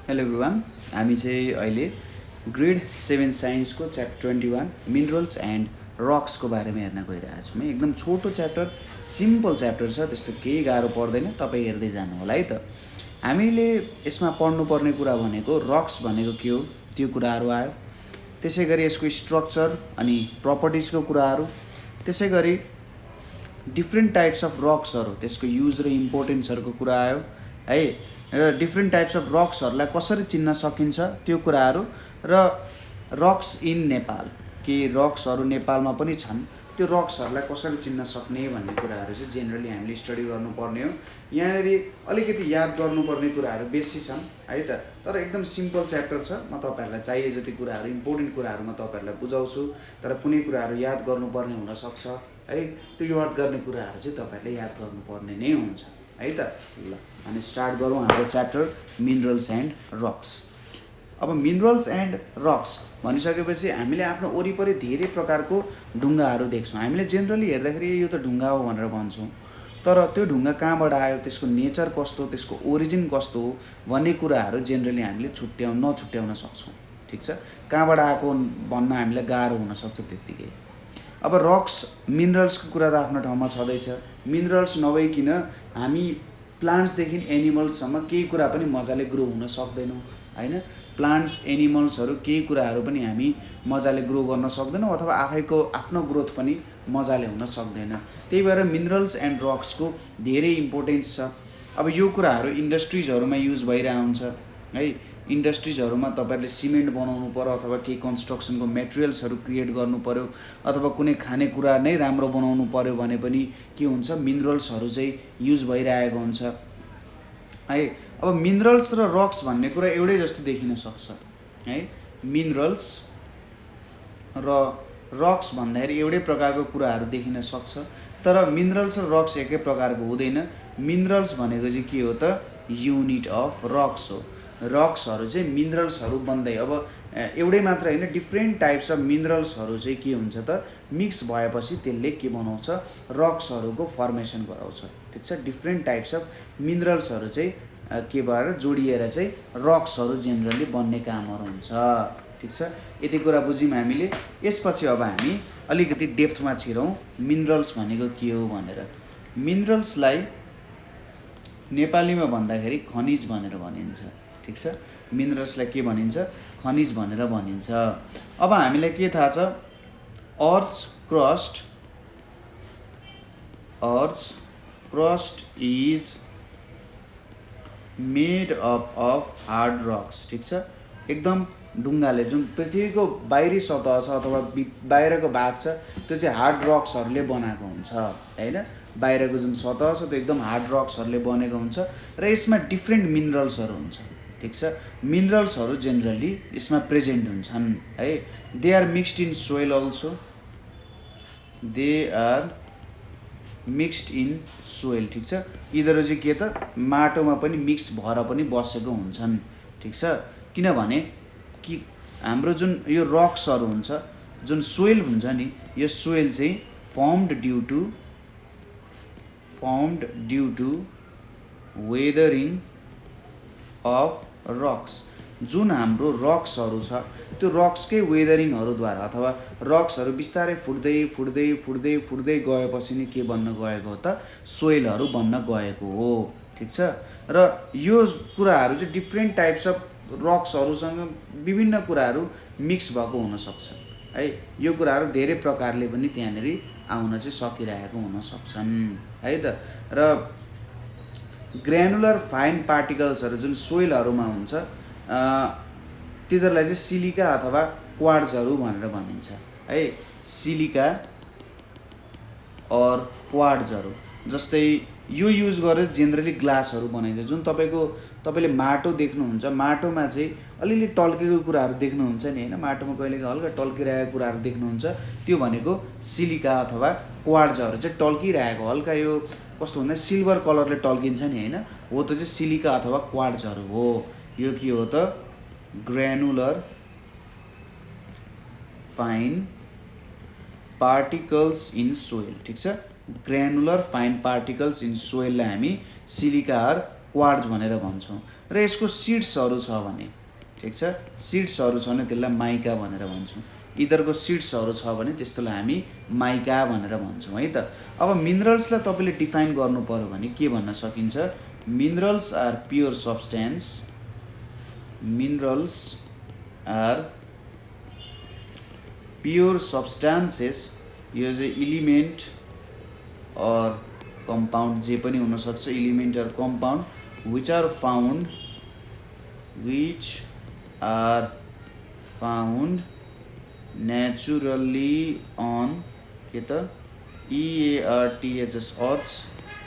Hello everyone, हामी चाहिँ अहिले ग्रेड 7 साइन्सको च्याप्टर 21 मिनरल्स एन्ड रक्सको बारेमा हेर्न गइरहेको छौँ। एकदम छोटो च्याप्टर, सिम्पल च्याप्टर छ, त्यस्तो केही गाह्रो पर्दैन। तपाईँ हेर्दै जानु होला है त। हामीले यसमा पढ्नुपर्ने कुरा भनेको रक्स भनेको के हो त्यो कुराहरू आयो, त्यसै गरी यसको स्ट्रक्चर अनि प्रपर्टिजको कुराहरू, त्यसै गरी डिफ्रेन्ट टाइप्स अफ रक्सहरू त्यसको युज र इम्पोर्टेन्सहरूको कुरा आयो है, र डिफ्रेन्ट टाइप्स अफ रक्सहरूलाई कसरी चिन्न सकिन्छ त्यो कुराहरू, र रक्स इन नेपाल, के रक्सहरू नेपालमा पनि छन् त्यो रक्सहरूलाई कसरी चिन्न सक्ने भन्ने कुराहरू चाहिँ जेनरली हामीले स्टडी गर्नुपर्ने हो। यहाँनिर अलिकति याद गर्नुपर्ने कुराहरू बेसी छन् है त, तर एकदम सिम्पल च्याप्टर छ। म तपाईँहरूलाई चाहिए जति कुराहरू इम्पोर्टेन्ट कुराहरू म तपाईँहरूलाई बुझाउँछु, तर कुनै कुराहरू याद गर्नुपर्ने हुनसक्छ है, त्यो याद गर्ने कुराहरू चाहिँ तपाईँहरूले याद गर्नुपर्ने नै हुन्छ है त। ल अनि स्टार्ट गरौँ हाम्रो च्याप्टर मिनरल्स एन्ड रक्स। अब मिनरल्स एन्ड रक्स भनिसकेपछि हामीले आफ्नो वरिपरि धेरै प्रकारको ढुङ्गाहरू देख्छौँ। हामीले जेनरली हेर्दाखेरि यो त ढुङ्गा हो भनेर भन्छौँ, तर त्यो ढुङ्गा कहाँबाट आयो, त्यसको नेचर कस्तो, त्यसको ओरिजिन कस्तो हो भन्ने कुराहरू जेनरली हामीले नछुट्याउन सक्छौँ। ठिक छ, कहाँबाट आएको भन्न हामीलाई गाह्रो हुनसक्छ त्यत्तिकै। अब रक्स मिनरल्सको कुरा त आफ्नो ठाउँमा छँदैछ। मिनरल्स नभइकन हामी प्लान्ट्सदेखि एनिमल्ससम्म केही कुरा पनि मजाले ग्रो हुन सक्दैनौँ होइन। प्लान्ट्स एनिमल्सहरू केही कुराहरू पनि हामी मजाले ग्रो गर्न सक्दैनौँ, अथवा आफ्नो ग्रोथ पनि मजाले हुन सक्दैन। त्यही भएर मिनरल्स एन्ड रक्सको धेरै इम्पोर्टेन्स छ। अब यो कुराहरू इन्डस्ट्रिजहरूमा युज भइरहेको हुन्छ है। इन्डस्ट्रिजहरूमा तपाईँहरूले सिमेन्ट बनाउनु पर्यो, अथवा केही कन्स्ट्रक्सनको मेटेरियल्सहरू क्रिएट गर्नु पर्यो, अथवा कुनै खानेकुरा नै राम्रो बनाउनु पर्यो भने पनि के हुन्छ, मिनरल्सहरू चाहिँ युज भइरहेको हुन्छ है। अब मिनरल्स र रक्स भन्ने कुरा एउटै जस्तो देखिन सक्छ है। मिनरल्स र रक्स भन्दाखेरि एउटै प्रकारको कुराहरू देखिन सक्छ, तर मिनरल्स र रक्स एकै प्रकारको हुँदैन। मिनरल्स भनेको चाहिँ के हो त, युनिट अफ रक्स हो। रक्सहरू चाहिँ मिनरल्सहरू बन्दै, अब एउटै मात्र होइन, डिफ्रेन्ट टाइप्स अफ मिनरल्सहरू चाहिँ के हुन्छ त, मिक्स भएपछि त्यसले के बनाउँछ, रक्सहरूको फर्मेसन गराउँछ। ठिक छ, डिफ्रेन्ट टाइप्स अफ मिनरल्सहरू चाहिँ के भएर जोडिएर चाहिँ रक्सहरू जेनरली बन्ने कामहरू हुन्छ। ठिक छ, यति कुरा बुझ्यौँ हामीले। यसपछि अब हामी अलिकति डेप्थमा छिरौँ, मिनरल्स भनेको के हो भनेर। मिनरल्सलाई नेपालीमा भन्दाखेरि खनिज भनेर भनिन्छ। ठिक छ, मिनरल्सलाई के भनिन्छ, खनिज भनेर भनिन्छ। अब हामीलाई के थाहा छ, earth crust is made up of hard rocks. ठिक छ, एकदम ढुङ्गाले, जुन पृथ्वीको बाहिरी सतह छ अथवा बाहिरको भाग छ त्यो चाहिँ हार्ड रक्सहरूले बनाएको हुन्छ होइन। बाहिरको जुन सतह छ त्यो एकदम हार्ड रक्सहरूले बनेको हुन्छ, र यसमा डिफ्रेन्ट मिनरल्सहरू हुन्छ। ठिक छ, मिनरल्सहरू जेनरली यसमा प्रेजेन्ट हुन्छन् है। They are mixed in soil also, they are mixed in soil. ठिक छ, यिनीहरू चाहिँ के त, माटोमा पनि मिक्स भएर पनि बसेको हुन्छन्। ठिक छ, किनभने कि हाम्रो जुन यो रक्सहरू हुन्छ, जुन सोइल हुन्छ नि, यो सोइल चाहिँ formed due to weathering of rocks. जुन हाम्रो रक्सहरू छ त्यो रक्सकै वेदरिङहरूद्वारा, अथवा रक्सहरू बिस्तारै फुट्दै गएपछि नि के बन्न गएको हो त, सोइलहरू बन्न गएको हो। ठिक छ, र यो कुराहरू चाहिँ डिफ्रेन्ट टाइप्स अफ रक्सहरूसँग विभिन्न कुराहरू मिक्स भएको हुनसक्छ है। यो कुराहरू धेरै प्रकारले पनि त्यहाँनिर आउन चाहिँ सकिरहेको हुनसक्छन् है त। र ग्रानुलर फाइन पार्टिकल्सहरू जुन सोइलहरूमा हुन्छ, तिनीहरूलाई चाहिँ सिलिका अथवा क्वार्ट्जहरू भनेर भनिन्छ है। सिलिका और क्वार्ट्जहरू, जस्तै यो युज गरेर जेनरली ग्लासहरू बनाइन्छ। जुन तपाईँले माटो देख्नुहुन्छ, माटोमा चाहिँ अलिअलि टल्केको कुराहरू देख्नुहुन्छ नि होइन, माटोमा कहिलेकाहीँ हल्का टल्किरहेको कुराहरू देख्नुहुन्छ, त्यो भनेको सिलिका अथवा क्वार्ट्जहरू चाहिँ टल्किरहेको, हल्का यो कस्तो भन्दा सिल्भर कलरले टल्किन्छ नि होइन, हो त्यो चाहिँ सिलिका अथवा क्वार्ट्जहरू हो। यो के हो त, granular fine particles in soil. ठिक छ, ग्रानुलर फाइन पार्टिकल्स इन सोइललाई हामी सिलिका अर क्वार्ट्ज भनेर भन्छौँ। र यसको सिड्सहरू छ भने, ठिक छ, सिड्सहरू छ भने त्यसलाई माइका भनेर भन्छौँ। यिनीहरूको सिड्सहरू छ भने त्यस्तोलाई हामी माइका भनेर भन्छौँ है त। अब मिनरल्सलाई तपाईँले डिफाइन गर्नु पर्यो भने के भन्न सकिन्छ? Minerals are pure substance, minerals are pure substances, यो चाहिँ इलिमेन्ट अर कम्पाउन्ड जे पनि हुनसक्छ, element or compound which are found naturally on के त EARTHS अर्थ्स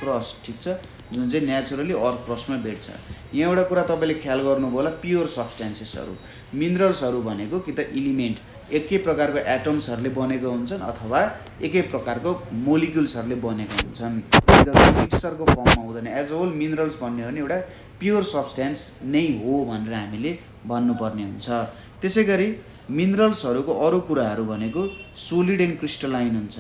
क्रस्ट, ठिक छ, जुन चाहिँ नेचुरली अर्थ क्रस्टमा भेट्छ। यहाँ एउटा कुरा तपाईँले ख्याल गर्नुभयो होला, प्योर सब्सटेन्सेसहरू, मिनरल्सहरू भनेको कि त इलिमेन्ट एकै प्रकारको एटम्सहरूले बनेको हुन्छन् अथवा एकै प्रकारको मोलिक्युल्सहरूले बनेको हुन्छन्, मिक्सचरको फर्ममा हुँदैन। एज अ होल मिनरल्स भन्ने हो भने एउटा प्योर सब्सटेन्स नै हो भनेर हामीले भन्नुपर्ने हुन्छ। त्यसै गरी मिनरल्सहरूको अरू कुराहरू भनेको सोलिड एन्ड क्रिस्टलाइन हुन्छ।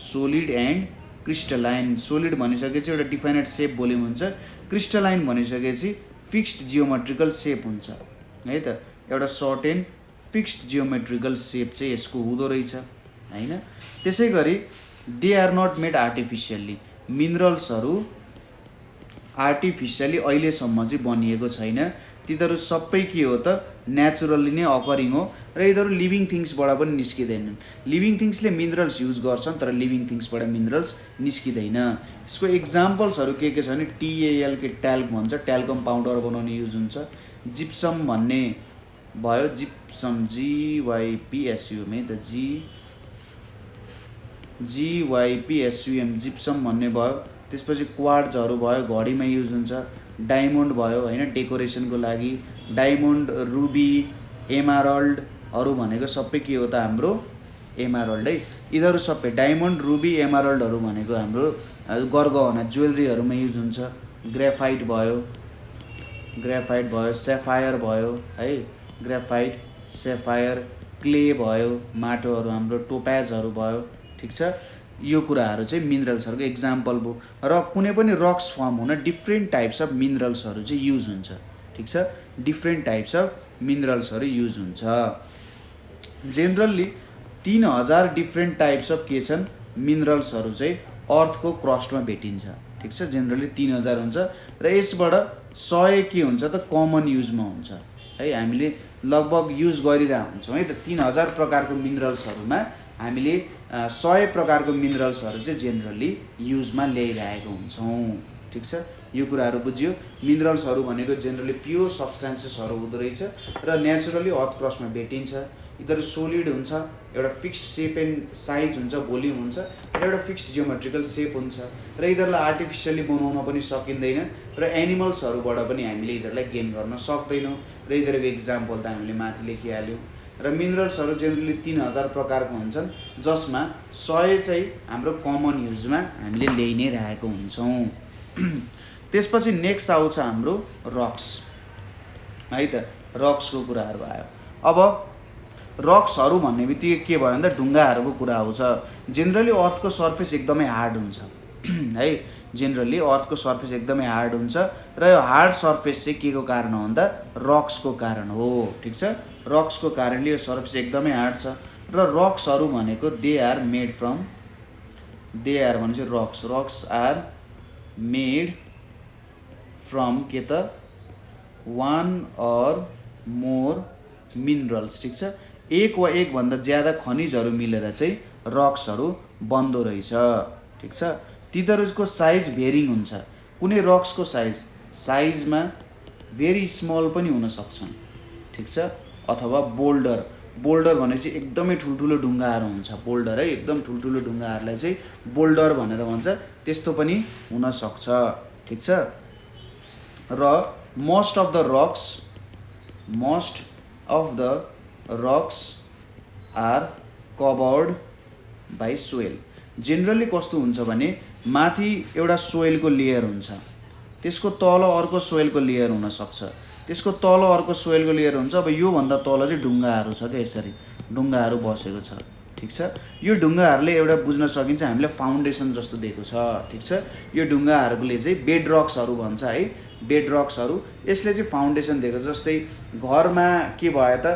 सोलिड एन्ड क्रिस्टलाइन, सोलिड भनिसकेपछि एउटा डिफाइनेड सेप भोल्युम हुन्छ, क्रिस्टलाइन भनिसकेपछि फिक्स्ड जियोमेट्रिकल सेप हुन्छ है त, एउटा short and fixed geometrical shape चाहिँ यसको हुँदो रहेछ हैन। त्यसै गरी they are not made artificially, मिनरल्सहरू आर्टिफिसियली अहिलेसम्म चाहिँ बनिएको छैन, तिनीहरू सबै के हो त नेचुरली नै अकरिङ हो र यिनीहरू लिभिङ थिङ्सबाट पनि निस्किँदैनन्। लिभिङ थिङ्सले मिनरल्स युज गर्छन् तर लिभिङ थिङ्सबाट मिनरल्स निस्किँदैन। यसको एक्जाम्पल्सहरू के छ भने TAL के ट्याल्क भन्छ, ट्याल्कम पाउडर बनाउने युज हुन्छ, जिप्सम भन्ने भयो, जिप्सम GYPSUM है त, GYPSUM जिप्सम भन्ने भयो। त्यसपछि क्वार्ट्जहरू भयो, घडीमा युज हुन्छ, डायमन्ड भयो हैन डेकोरेसनको लागि, डायमन्ड, रुबी, एमराल्डहरू भनेको सबै के हो त हाम्रो एमराल्ड है। यिनीहरू सबै डायमन्ड, रुबी, एमराल्डहरू भनेको हाम्रो गरगहना ज्वेलरीहरूमा युज हुन्छ। ग्रेफाइट भयो, सेफायर भयो है, ग्रेफाइट, सेफायर, क्ले भयो, माटोहरू हाम्रो टोपाजहरू भयो, ठिक छ। यो कुराहरू चाहिँ मिनरल्सहरूको एक्जाम्पल भयो। र कुनै पनि रक्स फर्म हुन डिफ्रेन्ट टाइप्स अफ मिनरल्सहरू चाहिँ युज हुन्छ, ठिक छ, डिफ्रेन्ट टाइप्स अफ मिनरल्सहरू युज हुन्छ। जेनरली 3000 डिफ्रेन्ट टाइप्स अफ के छन् मिनरल्सहरू चाहिँ अर्थको क्रस्टमा भेटिन्छ, ठिक छ, जेनरली 3000 हुन्छ र यसबाट 100 के हुन्छ त कमन युजमा हुन्छ है, हामीले लगभग युज गरिरहेको हुन्छौँ है त। 3000 प्रकारको मिनरल्सहरूमा हामीले 100 प्रकारको मिनरल्सहरू चाहिँ जेनरली युजमा ल्याइरहेको हुन्छौँ, ठिक छ। यो कुराहरू बुझ्यो। मिनरल्सहरू भनेको जेनरली प्योर सब्सटेन्सेसहरू हुँदो रहेछ र नेचुरली अर्थ क्रस्टमा भेटिन्छ। यिनीहरू सोलिड हुन्छ, एउटा फिक्स्ड सेप एन्ड साइज हुन्छ, भोल्युम हुन्छ र एउटा फिक्स्ड जियोमेट्रिकल सेप हुन्छ र यिनीहरूलाई आर्टिफिसियली बनाउन पनि सकिँदैन र एनिमल्सहरूबाट पनि हामीले यिनीहरूलाई गेन गर्न सक्दैनौँ र यिनीहरूको एक्जाम्पल त हामीले माथि लेखिहाल्यौँ। र मिनरल्सहरू जेनरली 3000 प्रकारको हुन्छन् जसमा 100 चाहिँ हाम्रो कमन युजमा हामीले ल्याइ नै रहेको हुन्छौँ। त्यसपछि नेक्स्ट आउँछ हाम्रो रक्स है त, रक्सको कुराहरू आयो। अब रक्सहरू भन्ने बित्तिकै के भयो भन्दा ढुङ्गाहरूको कुरा आउँछ। जेनरली अर्थको सर्फेस एकदमै हार्ड हुन्छ है, जेनरली अर्थको सर्फेस एकदमै हार्ड हुन्छ र यो हार्ड सर्फेस चाहिँ के को कारण हो भन्दा रक्सको कारण हो, ठिक छ। रक्सको कारणले यो सर्फेस एकदमै हार्ड छ र रक्सहरू भनेको दे आर भनेपछि रक्स आर मेड फ्रम के त वान अर मोर मिनरल्स, ठिक छ, एक वा एक भन्दा ज्यादा खनिजहरू मिलेर चाहिँ रक्सहरू बन्दो रहेछ, ठिक छ। तिनीहरूको साइज भेरिङ हुन्छ। कुनै रक्सको साइजमा भेरी स्मल पनि हुन सक्छन्, ठिक छ, अथवा बोल्डर भनेपछि एकदमै ठुल्ठुलो ढुङ्गाहरू हुन्छ, बोल्डर है, एकदम ठुल्ठुलो ढुङ्गाहरूलाई चाहिँ बोल्डर भनेर भन्छ, त्यस्तो पनि हुन सक्छ, ठिक छ। र most of the rocks are covered by soil. Generally कस्तो हुन्छ भने माथि एउटा सोइलको लेयर हुन्छ, त्यसको तल अर्को सोइलको लेयर हुनसक्छ, त्यसको तल अर्को सोइलको लेयर हुन्छ। अब योभन्दा तल चाहिँ ढुङ्गाहरू छ क्या, यसरी ढुङ्गाहरू बसेको छ, ठिक छ। यो ढुङ्गाहरूले एउटा बुझ्न सकिन्छ हामीले फाउन्डेसन जस्तो दिएको छ, ठिक छ। यो ढुङ्गाहरूले चाहिँ बेड रक्सहरू भन्छ है, बेडरक्सहरू। यसले चाहिँ फाउन्डेसन दिएको। जस्तै घरमा के भयो त,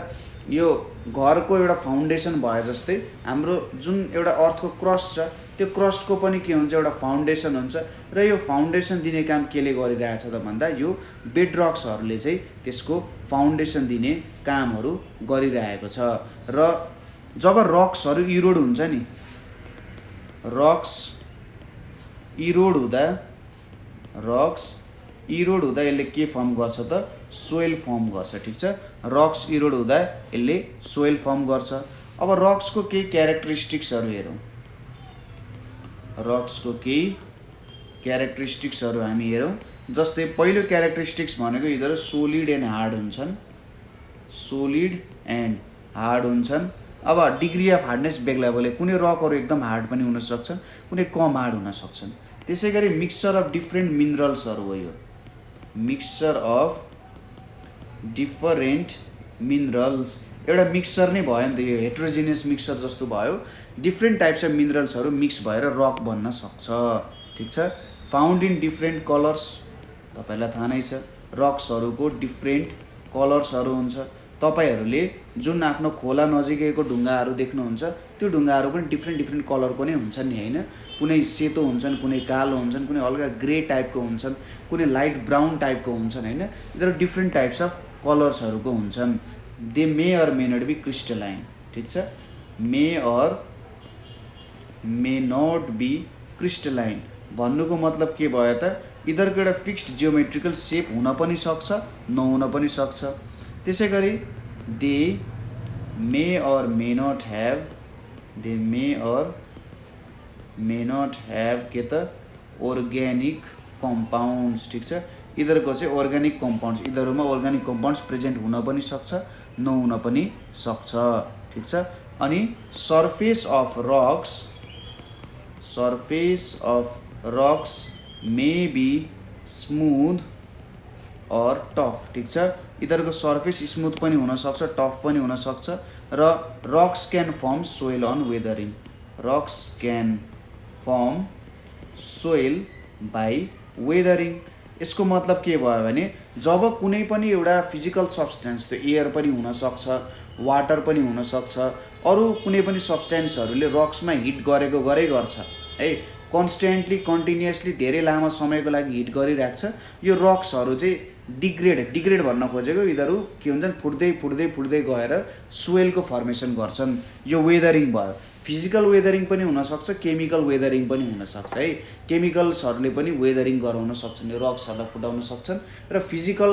यो घरको एउटा फाउन्डेसन भयो जस्तै हाम्रो जुन एउटा अर्थको क्रस्ट छ त्यो क्रस्टको पनि के हुन्छ, एउटा फाउन्डेसन हुन्छ। र यो फाउन्डेसन दिने काम केले गरिरहेछ त भन्दा यो बेडरक्सहरूले चाहिँ त्यसको फाउन्डेसन दिने कामहरू गरिरहेको छ। र जब रक्सहरू इरोड हुन्छ नि, रक्स इरोड हुँदा यसले के फर्म गर्छ त, सोइल फर्म गर्छ। ठिक छ, रक्स इरोड हुँदा यसले सोइल फर्म गर्छ। अब रक्सको केही क्यारेक्टरिस्टिक्सहरू हेरौँ। रक्सको केही क्यारेक्टरिस्टिक्सहरू हामी हेरौँ। जस्तै पहिलो क्यारेक्टरिस्टिक्स भनेको यिनीहरू सोलिड एन्ड हार्ड हुन्छन्। सोलिड एन्ड हार्ड हुन्छन्। अब डिग्री अफ हार्डनेस बेग्ला बोले, कुनै रकहरू एकदम हार्ड पनि हुन सक्छन्, कुनै कम हार्ड हुन सक्छन्। त्यसै गरी मिक्सचर अफ डिफ्रेन्ट मिनरल्सहरू हो। यो मिक्सचर अफ डिफरेन्ट मिनरल्स एउटा मिक्सचर नै भयो नि त, यो हेट्रोजिनियस मिक्सचर जस्तो भयो। डिफ्रेन्ट टाइप्स अफ मिनरल्सहरू मिक्स भएर रक बन्न सक्छ। ठिक छ, फाउन्ड इन डिफ्रेन्ट कलर्स, तपाईँलाई थाहा नै छ रक्सहरूको डिफ्रेन्ट कलर्सहरू हुन्छ। तपाईँहरूले जुन आफ्नो खोला नजिकैको ढुङ्गाहरू देख्नुहुन्छ त्यो ढुङ्गाहरू पनि डिफ्रेन्ट कलरको नै हुन्छन् नि, होइन? कुनै सेतो हुन्छन्, कुनै कालो हुन्छन्, कुनै हल्का ग्रे टाइपको हुन्छन्, कुनै लाइट ब्राउन टाइपको हुन्छन्, होइन? यिनीहरू डिफ्रेन्ट टाइप्स अफ कलर्सहरूको हुन्छन्। They may or may not be crystalline. ठिक छ, may or may not be crystalline भन्नुको मतलब के भयो त, यिनीहरूको एउटा फिक्स्ड जियोमेट्रिकल सेप हुन पनि सक्छ, नहुन पनि सक्छ। त्यसै गरी they may or may not have, they may or may not have के त अर्ग्यानिक कम्पाउन्ड्स। ठिक छ, यिनीहरूको चाहिँ अर्ग्यानिक कम्पाउन्ड्स, यिनीहरूमा अर्ग्यानिक कम्पाउन्ड्स प्रेजेन्ट हुन पनि सक्छ, नहुन पनि सक्छ। ठिक छ, अनि surface of rocks may be smooth or tough. ठिक छ, यिनीहरूको सर्फेस स्मुथ पनि हुनसक्छ, टफ पनि हुनसक्छ। र rocks can form soil on weathering, rocks can form soil by weathering. यसको मतलब के भयो भने जब कुनै पनि एउटा फिजिकल सब्सटेन्स, त्यो एयर पनि हुनसक्छ, वाटर पनि हुनसक्छ, अरू कुनै पनि सब्सटेन्सहरूले रक्समा हिट गरेको गर्छ है, कन्स्ट्यान्टली कन्टिन्युसली धेरै लामो समयको लागि हिट गरिरहेको छ, यो रक्सहरू चाहिँ डिग्रेड भन्न खोजेको, यिनीहरू के हुन्छन्, फुट्दै गएर सोइलको फर्मेसन गर्छन्। यो वेदरिङ भयो। फिजिकल वेदरिङ पनि हुनसक्छ, केमिकल वेदरिङ पनि हुनसक्छ है। केमिकल्सहरूले पनि वेदरिङ गराउन सक्छन्, यो रक्सहरूलाई फुटाउन सक्छन्। र फिजिकल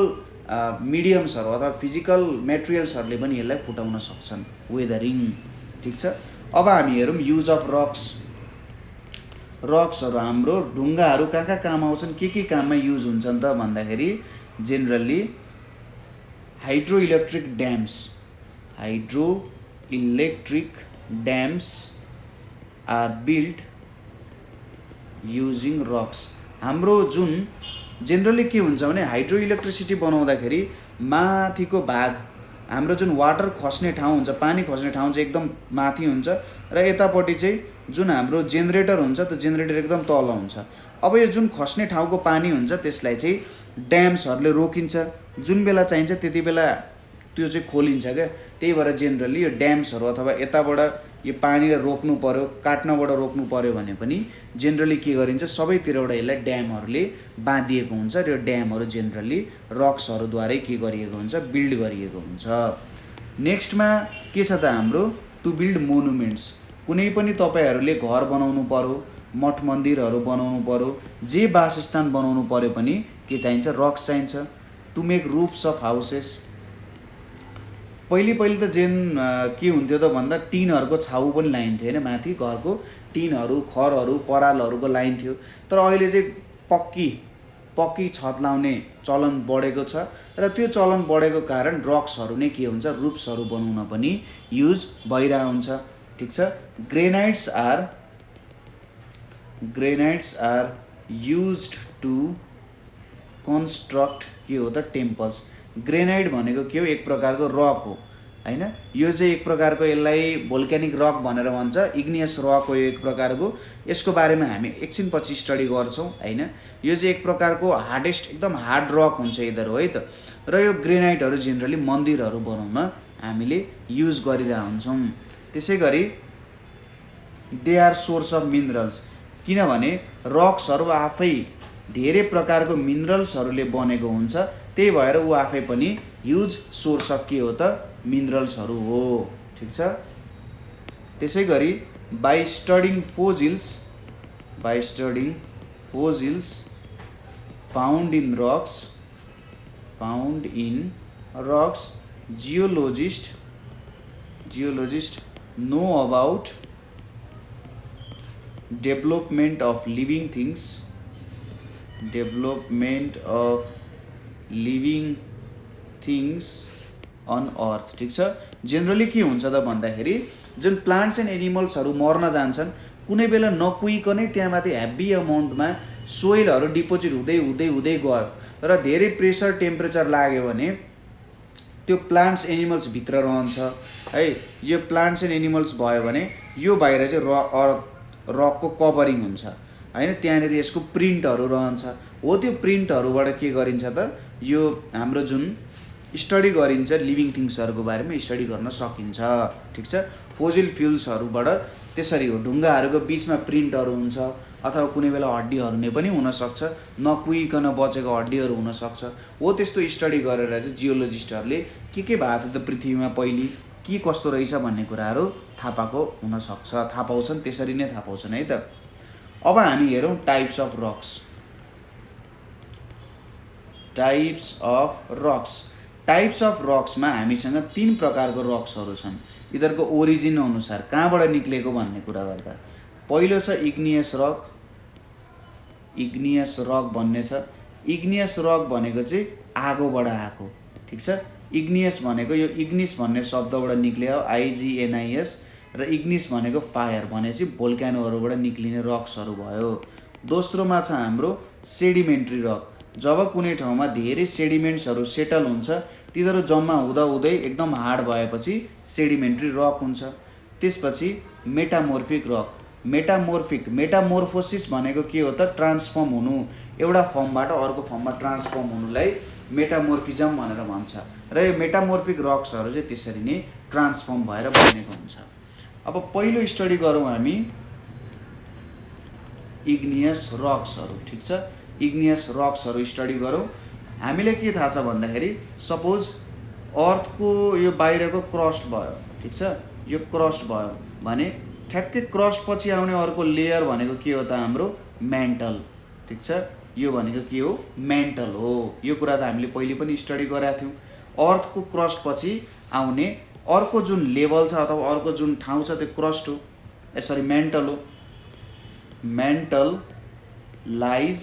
मिडियम्सहरू अथवा फिजिकल मेटेरियल्सहरूले पनि यसलाई फुटाउन सक्छन्, वेदरिङ। ठिक छ, अब हामी हेरौँ युज अफ रक्सहरू। हाम्रो ढुङ्गाहरू कहाँ काम आउँछन्, के काममा युज हुन्छन् त भन्दाखेरि generally hydro electric dams are build using rocks. हाम्रो जुन जेनरली के हुन्छ भने हाइड्रो इलेक्ट्रिसिटी बनाउँदाखेरि माथिको भाग, हाम्रो जुन वाटर खस्ने ठाउँ हुन्छ, पानी खस्ने ठाउँ चाहिँ एकदम माथि हुन्छ, र यतापट्टि चाहिँ जुन हाम्रो जेनेरेटर हुन्छ त्यो जेनेरेटर एकदम तल हुन्छ। अब यो जुन खस्ने ठाउँको पानी हुन्छ त्यसलाई चाहिँ ड्याम्सहरूले रोकिन्छ, जुन बेला चाहिन्छ त्यति बेला त्यो चाहिँ खोलिन्छ क्या। त्यही भएर जेनरली यो ड्याम्सहरू अथवा यताबाट यो पानीलाई रोक्नु पर्यो, काट्नबाट रोक्नु पर्यो भने पनि जेनरली के गरिन्छ, सबैतिरबाट यसलाई ड्यामहरूले बाँधिएको हुन्छ। र यो ड्यामहरू जेनरली रक्सहरूद्वारै के गरिएको हुन्छ, बिल्ड गरिएको हुन्छ। नेक्स्टमा के छ त हाम्रो, टु बिल्ड मोनुमेन्ट्स। कुनै पनि तपाईँहरूले घर बनाउनु पर्यो, मठ मन्दिरहरू बनाउनु पर्यो, जे वासस्थान बनाउनु पर्यो पनि के चाहिन्छ, रक्स चाहिन्छ। टु मेक रुफ्स अफ हाउसेस, पहिले त के हुन्थ्यो त भन्दा टिनहरूको छाउ पनि लाइन्थ्यो होइन, माथि घरको टिनहरू, खरहरू, परालहरूको लाइन्थ्यो। तर अहिले चाहिँ पक्की छत लाउने चलन बढेको छ, र त्यो चलन बढेको कारण रक्सहरू नै के हुन्छ, रुफ्सहरू बनाउन पनि युज भइरहेको हुन्छ। ठिक छ, granites are used to construct के हो त, टेम्पल्स। ग्रेनाइट भनेको के हो, एक प्रकारको रक हो। हैन। यो चाहिँ एक प्रकारको यसलाई भोल्क्यानिक रक भनेर भन्छ, इग्नियस रक हो एक प्रकारको। यसको बारेमा हामी एकछिन पछि स्टडी गर्छौँ हैन। यो चाहिँ एक प्रकारको हार्डेस्ट एकदम हार्ड रक हुन्छ यिनीहरू है त। र यो ग्रेनाइटहरू जेनरली मन्दिरहरू बनाउन हामीले युज गरिरहेका हुन्छौँ। त्यसै गरी they are source of minerals, किनभने रक्सहरू आफै धेरै प्रकारको मिनरल्सहरूले बनेको हुन्छ, त्यही भएर ऊ आफै पनि ह्युज सोर्स अफ के हो त मिनरल्सहरू हो। ठिक छ। त्यसै गरी by studying fossils found in rocks geologist know about development of living things on earth. ठिक छ। जेनरली के हुन्छ त भन्दाखेरि जुन प्लान्ट्स एन्ड एनिमल्सहरू मर्न जान्छन्, कुनै बेला नकुइकनै त्यहाँमाथि हेभी अमाउन्टमा सोइलहरू डिपोजिट हुँदै हुँदै हुँदै गयो र धेरै प्रेसर टेम्परेचर लाग्यो भने त्यो प्लान्ट्स एनिमल्स भित्र रहन्छ है। यो प्लान्ट्स एन्ड एनिमल्स भयो भने यो बाहिर चाहिँ रकको कभरिङ हुन्छ हैन, त्यहाँनिर यसको प्रिन्टहरू रहन्छ। हो त्यो प्रिन्टहरूबाट के गरिन्छ त यो हाम्रो जुन स्टडी गरिन्छ लिभिङ थिङ्सहरूको बारेमा स्टडी गर्न सकिन्छ। ठिक छ। फोजिल फ्युल्सहरूबाट त्यसरी हो, ढुङ्गाहरूको बिचमा प्रिन्टहरू हुन्छ अथवा कुनै बेला हड्डीहरू नै पनि हुनसक्छ, नकुइकन बचेको हड्डीहरू हुनसक्छ। हो त्यस्तो स्टडी गरेर चाहिँ जियोलोजिस्टहरूले के भएको त पृथ्वीमा पहिले के कस्तो रहेछ भन्ने कुराहरू थाहा पाएको हुनसक्छ, थाहा पाउँछन्, त्यसरी नै थाहा पाउँछन् है त। अब हामी हेरौँ टाइप्स अफ रक्समा हामीसँग 3 प्रकारको रक्सहरू छन् यिनीहरूको ओरिजिन अनुसार कहाँबाट निक्लेको भन्ने कुरा गर्दा। पहिलो छ इग्नियस रक भन्ने छ। इग्नियस रक भनेको चाहिँ आगोबाट आएको। ठिक छ। इग्नियस भनेको यो इग्निस भन्ने शब्दबाट निक्लियो, IGNIS, र इग्निस भनेको फायर भनेपछि भोल्क्यानोहरूबाट निक्लिने रक्सहरू भयो। दोस्रोमा छ हाम्रो सेडिमेन्ट्री रक। जब कुनै ठाउँमा धेरै सेडिमेन्ट्सहरू सेटल हुन्छ, तिनीहरू जम्मा हुँदा हुँदै एकदम हार्ड भएपछि सेडिमेन्ट्री रक हुन्छ। त्यसपछि मेटामोर्फिक रक। मेटामोर्फोसिस भनेको के हो त ट्रान्सफर्म हुनु, एउटा फर्मबाट अर्को फर्ममा ट्रान्सफर्म हुनुलाई मेटामोर्फिजम भनेर भन्छ। र यो मेटामोर्फिक रक्सहरू चाहिँ त्यसरी नै ट्रान्सफर्म भएर बनेको हुन्छ। अब पहिलो स्टडी गरौँ हामी इग्नियस रक्सहरू। ठिक छ। इग्नियस रक्सहरू स्टडी गरौँ। हामीलाई के थाहा छ भन्दाखेरि सपोज अर्थको यो बाहिरको क्रस्ट भयो। ठिक छ। यो क्रस्ट भयो भने ठ्याक्कै क्रस्ट पछि आउने अर्को लेयर भनेको के हो त हाम्रो मेन्टल। ठिक छ। यो भनेको के हो मेन्टल हो। यो कुरा त हामीले पहिले पनि स्टडी गरेका थियौँ। अर्थको क्रस्ट पछि आउने अर्को जुन लेभल छ अथवा अर्को जुन ठाउँ छ त्यो क्रस्ट हो, मेन्टल हो। मेन्टल लाइज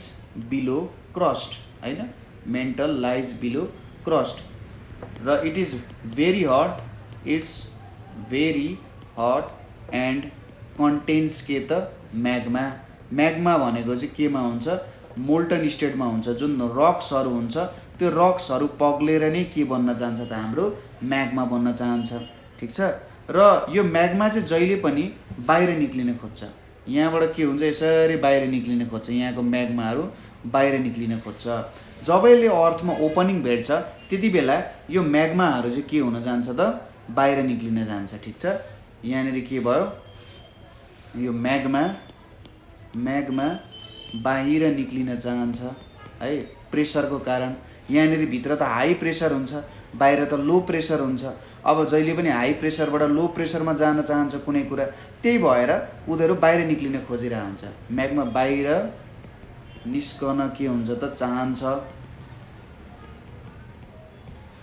बिलो क्रस्ट हैन, मेन्टल लाइज बिलो क्रस्ट। र it is very hot and contains के त म्याग्मा भनेको चाहिँ केमा हुन्छ मोल्टन स्टेटमा हुन्छ। जुन रक्सहरू हुन्छ त्यो रक्सहरू पग्लेर नै के बन्न जान्छ त हाम्रो म्याग्मा बन्न चाहन्छ। ठिक छ। र यो म्याग्मा चाहिँ जहिले पनि बाहिर निक्लिन खोज्छ। यहाँबाट के हुन्छ यसरी बाहिर निक्लिन खोज्छ, यहाँको म्याग्माहरू बाहिर निक्लिन खोज्छ। जब यसले अर्थमा ओपनिङ भेट्छ त्यति बेला यो म्याग्माहरू चाहिँ के हुन जान्छ त बाहिर निक्लिन जान्छ। ठिक छ। यहाँनिर के भयो यो म्याग्मा बाहिर निक्लिन चाहन्छ है प्रेसरको कारण। यहाँनिर भित्र त हाई प्रेसर हुन्छ, बाहिर त लो प्रेसर हुन्छ। अब जहिले पनि हाई प्रेसरबाट लो प्रेसरमा जान चाहन्छ कुनै कुरा, त्यही भएर उनीहरू बाहिर निक्लिन खोजिरहेको हुन्छ। म्याग्मा बाहिर निस्कन के हुन्छ त चाहन्छ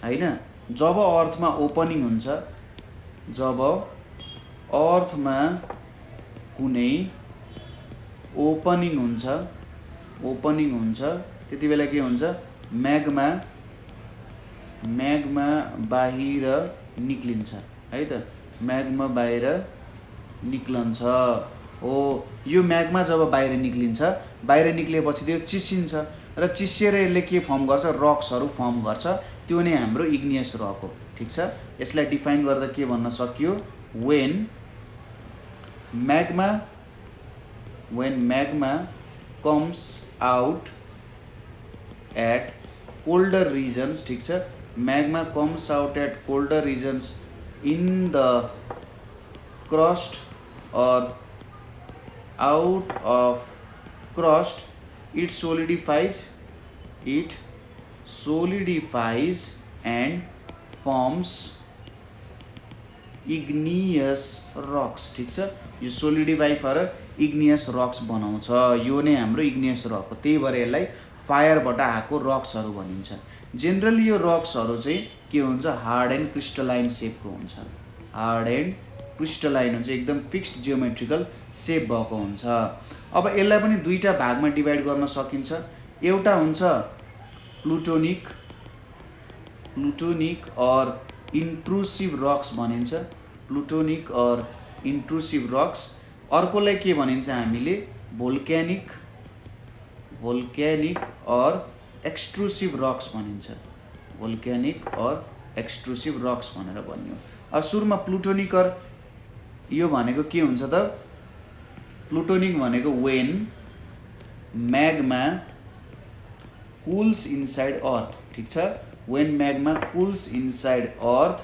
हैन। जब अर्थमा ओपनिङ हुन्छ, जब अर्थमा कुनै ओपनिङ हुन्छ त्यति बेला के हुन्छ म्याग्मा बाहिर निक्लिन्छ है त। म्याग्मा बाहिर निक्लन्छ हो। यो म्याग्मा जब बाहिर निक्लिन्छ, बाहिर निक्लिएपछि त्यो चिसिन्छ र चिसिएर यसले के फर्म गर्छ रक्सहरू फर्म गर्छ। त्यो नै हाम्रो इग्नियस रक हो। ठिक छ, यसलाई डिफाइन गर्दा के भन्न सकियो, when magma comes out at colder regions, ठिक छ, magma comes out at colder regions in the crust or out of crust, it solidifies and forms igneous rocks। ठिक छ, यो सोलिडिफाई फर इग्नियस रक्स बनाउँछ, यो नै हाम्रो इग्नियस रक हो। त्यही भएर यसलाई फायरबाट आएको रक्सहरू भनिन्छ। जेनरली यो रक्सहरू चाहिँ के हुन्छ, हार्ड एन्ड क्रिस्टलाइन सेपको हुन्छ। हार्ड एन्ड क्रिस्टलाइन हुन्छ, एकदम फिक्स्ड जियोमेट्रिकल सेप भएको हुन्छ। अब यसलाई पनि दुईटा भागमा डिभाइड गर्न सकिन्छ। एउटा हुन्छ प्लुटोनिक और इन्ट्रुसिभ रक्स भनिन्छ, प्लुटोनिक और इन्ट्रुसिभ रक्स। अर्कोलाई के भनिन्छ हामीले, भोल्क्यानिक और एक्सट्रुसिभ रक्स भनिन्छ, भोल्क्यानिक और एक्सट्रुसिभ रक्स भनेर भन्यो। अब सुरुमा प्लुटोनिक और यो भनेको के हुन्छ त, प्लुटोनिक भनेको when magma cools inside earth। ठिक छ, when magma cools inside earth,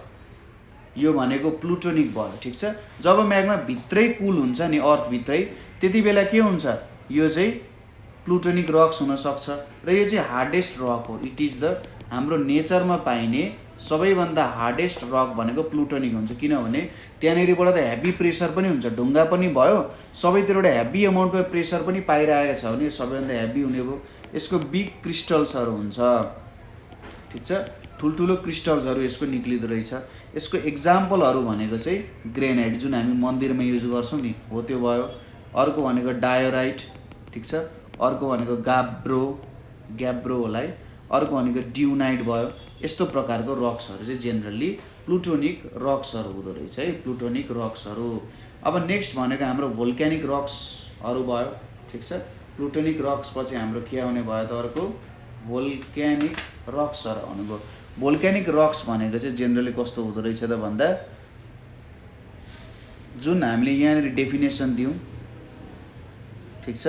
यो भनेको प्लुटोनिक भयो। ठिक छ, जब म्याग्मा भित्रै कुल हुन्छ नि, अर्थ भित्रै, त्यति बेला के हुन्छ, यो चाहिँ प्लुटोनिक रक्स हुन सक्छ। र यो चाहिँ हार्डेस्ट रक हो। इट इज द हाम्रो नेचरमा पाइने सबैभन्दा हार्डेस्ट रक भनेको प्लुटोनिक हुन्छ। किनभने त्यहाँनिरबाट त हेभी प्रेसर पनि हुन्छ, ढुङ्गा पनि भयो, सबैतिरबाट हेभी अमाउन्टमा प्रेसर पनि पाइरहेको छ भने सबैभन्दा हेभी हुने भयो। यसको बिग क्रिस्टल्सहरू हुन्छ। ठिक छ, ठुल्ठुलो क्रिस्टल्सहरू यसको निक्लिँदो रहेछ। यसको एक्जाम्पलहरू भनेको चाहिँ ग्रेनाइट, जुन हामी मन्दिरमा युज गर्छौँ नि, हो त्यो भयो। अर्को भनेको डायोराइट। ठिक छ, अर्को भनेको ग्याब्रो होला है। अर्को भनेको ड्युनाइट भयो। यस्तो प्रकारको रक्सहरू चाहिँ जेनरली प्लुटोनिक रक्सहरू हुँदो रहेछ है, प्लुटोनिक रक्सहरू। अब नेक्स्ट भनेको हाम्रो भोल्क्यानिक रक्सहरू भयो। ठिक छ, प्लुटोनिक रक्स पछि हाम्रो के आउने भयो त, अर्को भोल्क्यानिक रक्सहरू आउनुभयो। भोल्क्यानिक रक्स भनेको चाहिँ जेनरली कस्तो हुँदो रहेछ त भन्दा, जुन हामीले यहाँनिर डेफिनेसन दियौँ, ठिक छ,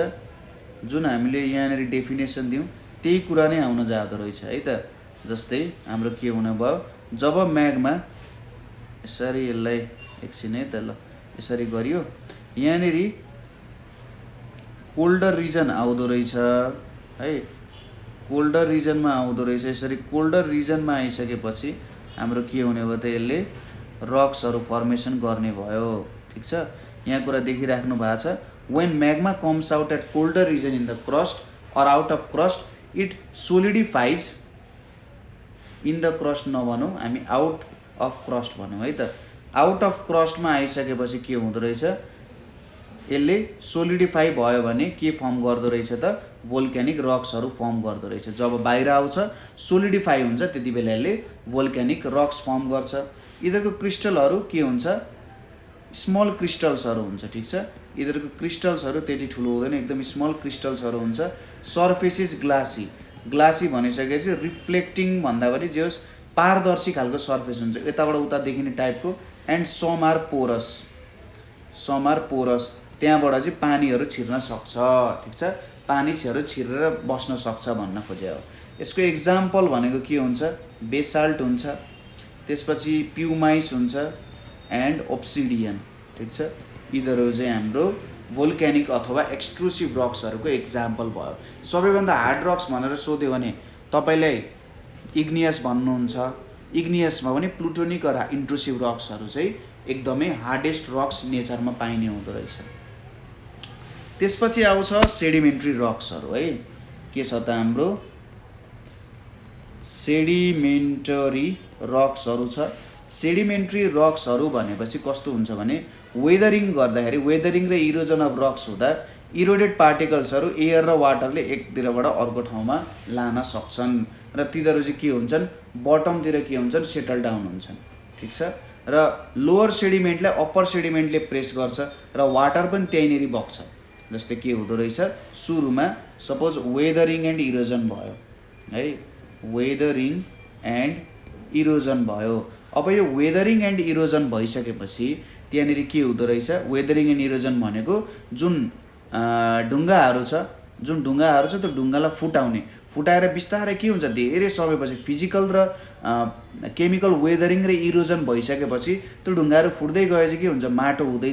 जुन हामीले यहाँनिर डेफिनेसन दियौँ त्यही कुरा नै आउन जाँदो रहेछ है त। जस्तै हाम्रो के हुन भयो, जब म्याग्मा, यसरी यसलाई एकछिन है त, ल यसरी गरियो, यहाँनिर कोल्डर रिजन आउँदो रहेछ है, कोल्डर रिजनमा आउँदो रहेछ। यसरी कोल्डर रिजनमा आइसकेपछि हाम्रो के हुने भयो त, यसले रक्सहरू फर्मेसन गर्ने भयो। ठिक छ, यहाँ कुरा देखिराख्नु भएको छ, when magma comes out at colder region in the crust or out of crust, it solidifies in the crust नभनौँ हामी, आउट अफ क्रस्ट भनौँ है त। आउट अफ क्रस्टमा आइसकेपछि के हुँदो रहेछ, यसले सोलिडिफाई भयो भने के फर्म गर्दो रहेछ त, भोल्क्यानिक रक्सहरू फर्म गर्दो रहेछ। जब बाहिर आउँछ सोलिडिफाई हुन्छ, त्यति बेला यसले भोल्क्यानिक रक्स फर्म गर्छ। यिनीहरूको क्रिस्टलहरू के हुन्छ, स्मल क्रिस्टल्सहरू हुन्छ। ठिक छ, यिनीहरूको क्रिस्टल्सहरू त्यति ठुलो हुँदैन, एकदम स्मल क्रिस्टल्सहरू हुन्छ। सर्फेस इज ग्लासी भनिसकेपछि रिफ्लेक्टिङ भन्दा पनि जे होस् पारदर्शी खालको सर्फेस हुन्छ, यताबाट उता देखिने टाइपको। एन्ड सम आर पोरस, त्यहाँबाट चाहिँ पानीहरू छिर्न सक्छ। ठिक छ, पानीहरू छिरेर बस्न सक्छ भन्न खोजे हो। यसको एक्जाम्पल भनेको के हुन्छ, बेसाल्ट हुन्छ, त्यसपछि प्युमाइस हुन्छ एन्ड ओब्सिडियन। ठिक छ, यिनीहरू चाहिँ हाम्रो भोल्क्यानिक अथवा एक्सट्रुसिभ रक्सहरूको एक्जाम्पल भयो। सबैभन्दा हार्ड रक्स भनेर सोध्यो भने तपाईँलाई इग्नियस भन्नुहुन्छ, इग्नियसमा पनि प्लुटोनिक र इन्ट्रुसिभ रक्सहरू चाहिँ एकदमै हार्डेस्ट रक्स नेचरमा पाइने हुँदो रहेछ। त्यसपछि आउँछ सेडिमेन्ट्री रक्सहरू है। के छ त हाम्रो सेडिमेन्टरी रक्सहरू छ। सेडिमेन्ट्री रक्सहरू भनेपछि कस्तो हुन्छ भने, वेदरिङ गर्दाखेरि, वेदरिङ र इरोजन अफ रक्स हुँदा इरोडेड पार्टिकल्सहरू एयर र वाटरले एकतिरबाट अर्को ठाउँमा लान सक्छन् र तिनीहरू चाहिँ के हुन्छन्, बटमतिर के हुन्छन्, सेटल डाउन हुन्छन्। ठिक छ, र लोअर सेडिमेन्टलाई अप्पर सेडिमेन्टले प्रेस गर्छ र वाटर पनि त्यहीँनिर बग्छ। जस्तै के हुँदो रहेछ, सुरुमा सपोज वेदरिङ एन्ड इरोजन भयो है, वेदरिङ एन्ड इरोजन भयो। अब यो वेदरिङ एन्ड इरोजन भइसकेपछि त्यहाँनिर के हुँदो रहेछ, वेदरिङ एन्ड इरोजन भनेको जुन ढुङ्गाहरू छ त्यो ढुङ्गालाई फुटाएर बिस्तारै के हुन्छ, धेरै समयपछि फिजिकल र केमिकल वेदरिङ र इरोजन भइसकेपछि त्यो ढुङ्गाहरू फुट्दै गए चाहिँ के हुन्छ, माटो हुँदै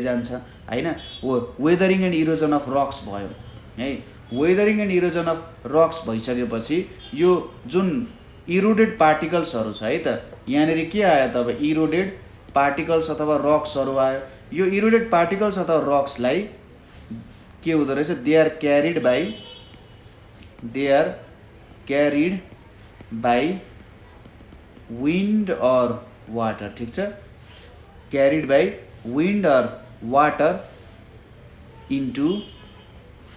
जान्छ हैन। वेदरिङ एन्ड इरोजन अफ रक्स भयो है। वेदरिङ एन्ड इरोजन अफ रक्स भइसकेपछि यो जुन इरोडेड पार्टिकल्सहरू छ है त, यहाँनिर के आयो त, अब इरोडेड पार्टिकल्स अथवा रक्सहरू आयो। यो इरोडेड पार्टिकल्स अथवा रक्सलाई के हुँदो रहेछ, they are carried by wind or water. ठिक छ, carried by wind or water into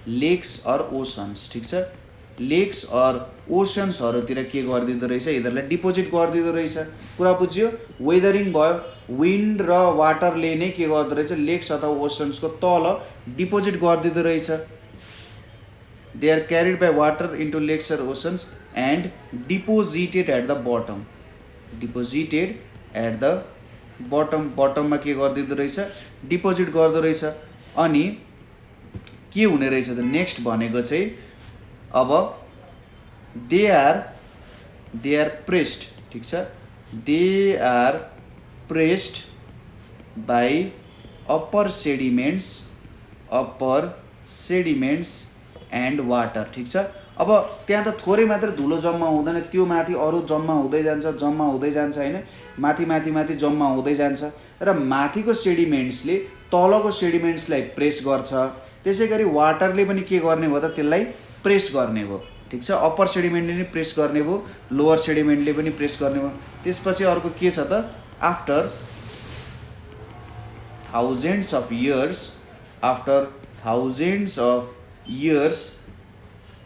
lakes or oceans. ठिक छ, लेक्स अर ओसन्सहरूतिर के गरिदिँदो रहेछ, यिनीहरूलाई डिपोजिट गरिदिँदो रहेछ। कुरा बुझ्यो, वेदरिङ भयो, विन्ड र वाटरले नै के गर्दो रहेछ, लेक्स अथवा ओसन्सको तल डिपोजिट गरिदिँदो रहेछ। They are carried by water into lakes or oceans and deposited at the बटममा के गरिदिँदो रहेछ, डिपोजिट गर्दो रहेछ। अनि के हुने रहेछ त नेक्स्ट भनेको चाहिँ, अब दे आर प्रेस्ड। ठिक छ, they are pressed by upper sediments and water. ठिक छ, अब त्यहाँ त थोरै मात्र धुलो जम्मा हुँदैन, त्यो माथि अरू जम्मा हुँदै जान्छ हैन, माथि जम्मा हुँदै जान्छ र माथिको सेडिमेन्ट्सले तलको सेडिमेन्ट्सलाई प्रेस गर्छ। त्यसै गरी वाटरले पनि के गर्ने भयो त, त्यसलाई प्रेस गर्ने भयो। ठिक छ, अप्पर सेडिमेन्टले पनि प्रेस गर्ने भयो, लोवर सेडिमेन्टले पनि प्रेस गर्ने भयो। त्यसपछि अर्को के छ त, आफ्टर थाउजन्ड्स अफ इयर्स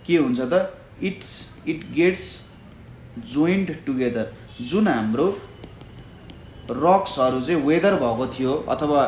के हुन्छ त, इट गेट्स जोइन्ड टुगेदर। जुन हाम्रो रक्सहरू चाहिँ वेदर भएको थियो अथवा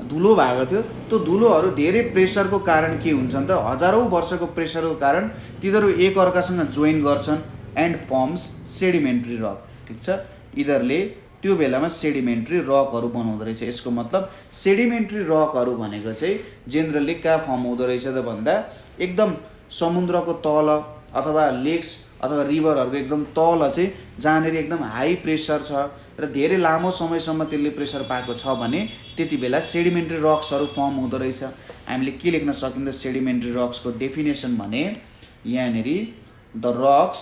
धुलो भएको थियो, त्यो धुलोहरू धेरै प्रेसरको कारण के हुन्छन् त, हजारौँ वर्षको प्रेसरको कारण तिनीहरू एक अर्कासँग जोइन गर्छन् एन्ड फर्म्स सेडिमेन्ट्री रक। ठिक छ, यिनीहरूले त्यो बेलामा सेडिमेन्ट्री रकहरू बनाउँदो रहेछ। यसको मतलब सेडिमेन्ट्री रकहरू भनेको चाहिँ जेनरली कहाँ फर्म हुँदो रहेछ त भन्दा, एकदम समुद्रको तल अथवा लेक्स अथवा रिभरहरूको एकदम तल चाहिँ जहाँनिर एकदम हाई प्रेसर छ र धेरै लामो समयसम्म त्यसले प्रेसर पाएको छ भने त्यति बेला सेडिमेन्ट्री रक्सहरू फर्म हुँदो रहेछ। हामीले के लेख्न सकिन्छ सेडिमेन्ट्री रक्सको डेफिनेसन भने, यहाँनिर the रक्स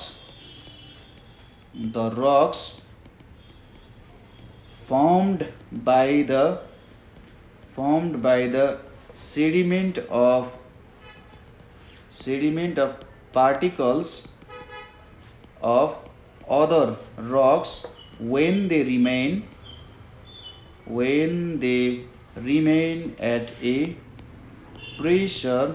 formed by the sediment of particles of other rocks when they remain at a pressure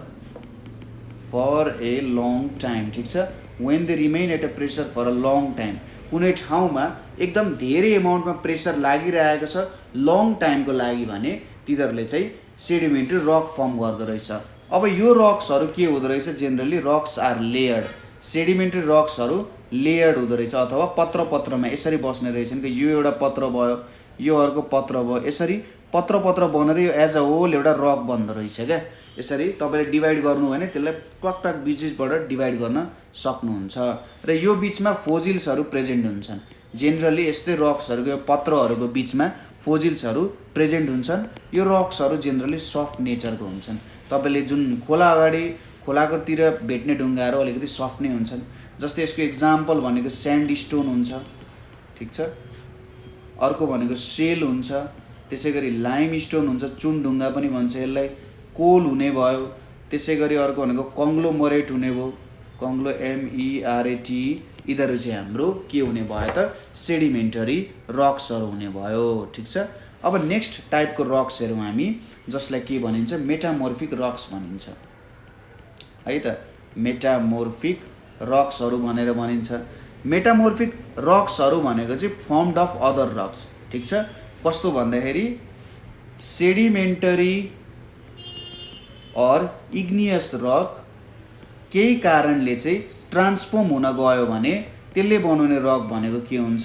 for a long time। ठिक छ, when they remain at a pressure for a long time, कुनै ठाउँमा एकदम धेरै एमाउन्टमा pressure लागिरहेको छ long टाइमको लागि भने तिनीहरूले चाहिँ सेडिमेन्ट्री रक फर्म गर्दो रहेछ। अब यो रक्सहरू के हुँदो रहेछ, जेनरली रक्स आर लेयर्ड। सेडिमेन्ट्री रक्सहरू लेयर्ड हुँदो रहेछ अथवा पत्रमा यसरी बस्ने रहेछन् कि यो एउटा पत्र भयो, यो अर्को पत्र भयो, यसरी पत्र बनेर यो एज अ होल एउटा रक बन्दो रहेछ क्या। यसरी तपाईँले डिभाइड गर्नु भने त्यसलाई टक बिचबाट डिभाइड गर्न सक्नुहुन्छ र यो बिचमा फोजिल्सहरू प्रेजेन्ट हुन्छन्। जेनरली यस्तै रक्सहरूको पत्रहरूको बिचमा फोजिल्सहरू प्रेजेन्ट हुन्छन्। यो रक्सहरू जेनरली सफ्ट नेचरको हुन्छन्। तपाईँले जुन खोलाकोतिर भेट्ने ढुङ्गाहरू अलिकति सफ्ट नै हुन्छन्। जस्तै यसको इक्जाम्पल भनेको स्यान्ड स्टोन हुन्छ। ठिक छ, अर्को भनेको सेल हुन्छ, त्यसै गरी लाइम स्टोन हुन्छ, चुन ढुङ्गा पनि भन्छ यसलाई, कोल हुने भयो। त्यसै गरी अर्को भनेको कङ्ग्लोमरेट हुने भयो, कङ्ग्लो MERAT। यिनीहरू चाहिँ हाम्रो के हुने भयो त सेडिमेन्टरी रक्सहरू हुने भयो। ठिक छ, अब नेक्स्ट टाइपको रक्स हेरौँ हामी, जसलाई के भनिन्छ मेटामोर्फिक रक्स भनिन्छ है त। मेटामोर्फिक रक्सहरू भनेर भनिन्छ। मेटामोर्फिक रक्सहरू भनेको चाहिँ फर्मड अफ अदर रक्स। ठिक छ, कस्तो भन्दाखेरि सेडिमेन्टरी और इग्नियस रक केही कारणले चाहिँ ट्रान्सफर्म हुन गयो भने त्यसले बनाउने रक भनेको के हुन्छ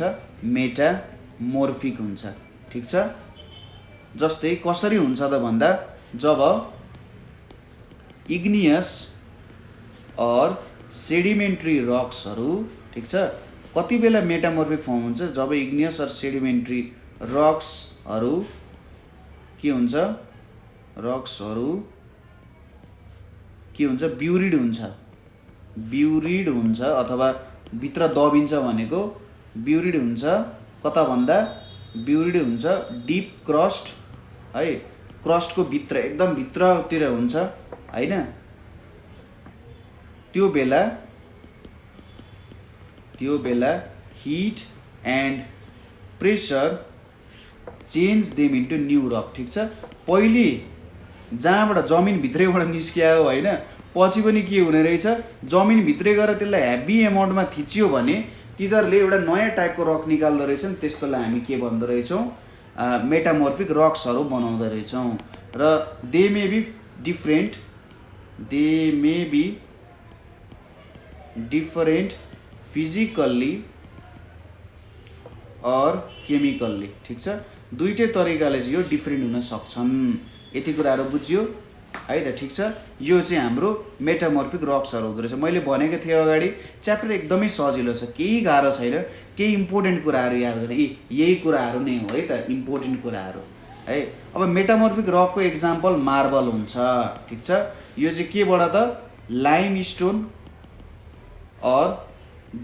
मेटामोर्फिक हुन्छ ठीक छ जस्तै कसरी हुन्छ त भन्दा जब इग्नियस और सेडिमेन्ट्री रक्सहरू ठीक छ कति बेला मेटामोर्फिक फर्म हुन्छ जब इग्नियस और सेडिमेन्ट्री रक्सहरू के हुन्छ ब्युरिड हुन्छ अथवा भित्र दबिन्छ भनेको ब्युरिड हुन्छ कता भन्दा ब्युरिड हुन्छ डिप क्रस्ट है क्रस्टको भित्र एकदम भित्रतिर हुन्छ हैन त्यो बेला hit and pressure change them into new rock ठीक छ पहिले जहाँबाट जमिन भित्रैबाट निस्कियो हैन पछि पनि के हुने रहेछ जमिन भित्रै गएर त्यसलाई हेभी एमाउन्टमा थिचियो भने तिनीहरूले एउटा नयाँ टाइपको रक निकाल्दो रहेछन् त्यस्तोलाई हामी के भन्दो रहेछौँ मेटामोर्फिक रक्सहरू बनाउँदो रहेछौँ र they may be different physically or chemically ठीक छ दुईटै तरिकाले चाहिँ यो डिफरेन्ट हुन सक्छन् यति कुराहरू बुझ्यो है त ठीक छ यो चाहिँ हाम्रो मेटामोर्फिक रक्सहरू हुँदो रहेछ मैले भनेको थिएँ अगाडि च्याप्टर एकदमै सजिलो छ केही गाह्रो छैन केही इम्पोर्टेन्ट कुराहरू याद गर्ने यही कुराहरू नै हो है त इम्पोर्टेन्ट कुराहरू है अब मेटामोर्फिक रकको एक्जाम्पल मार्बल हुन्छ ठीक छ यो चाहिँ केबाट त लाइमस्टोन और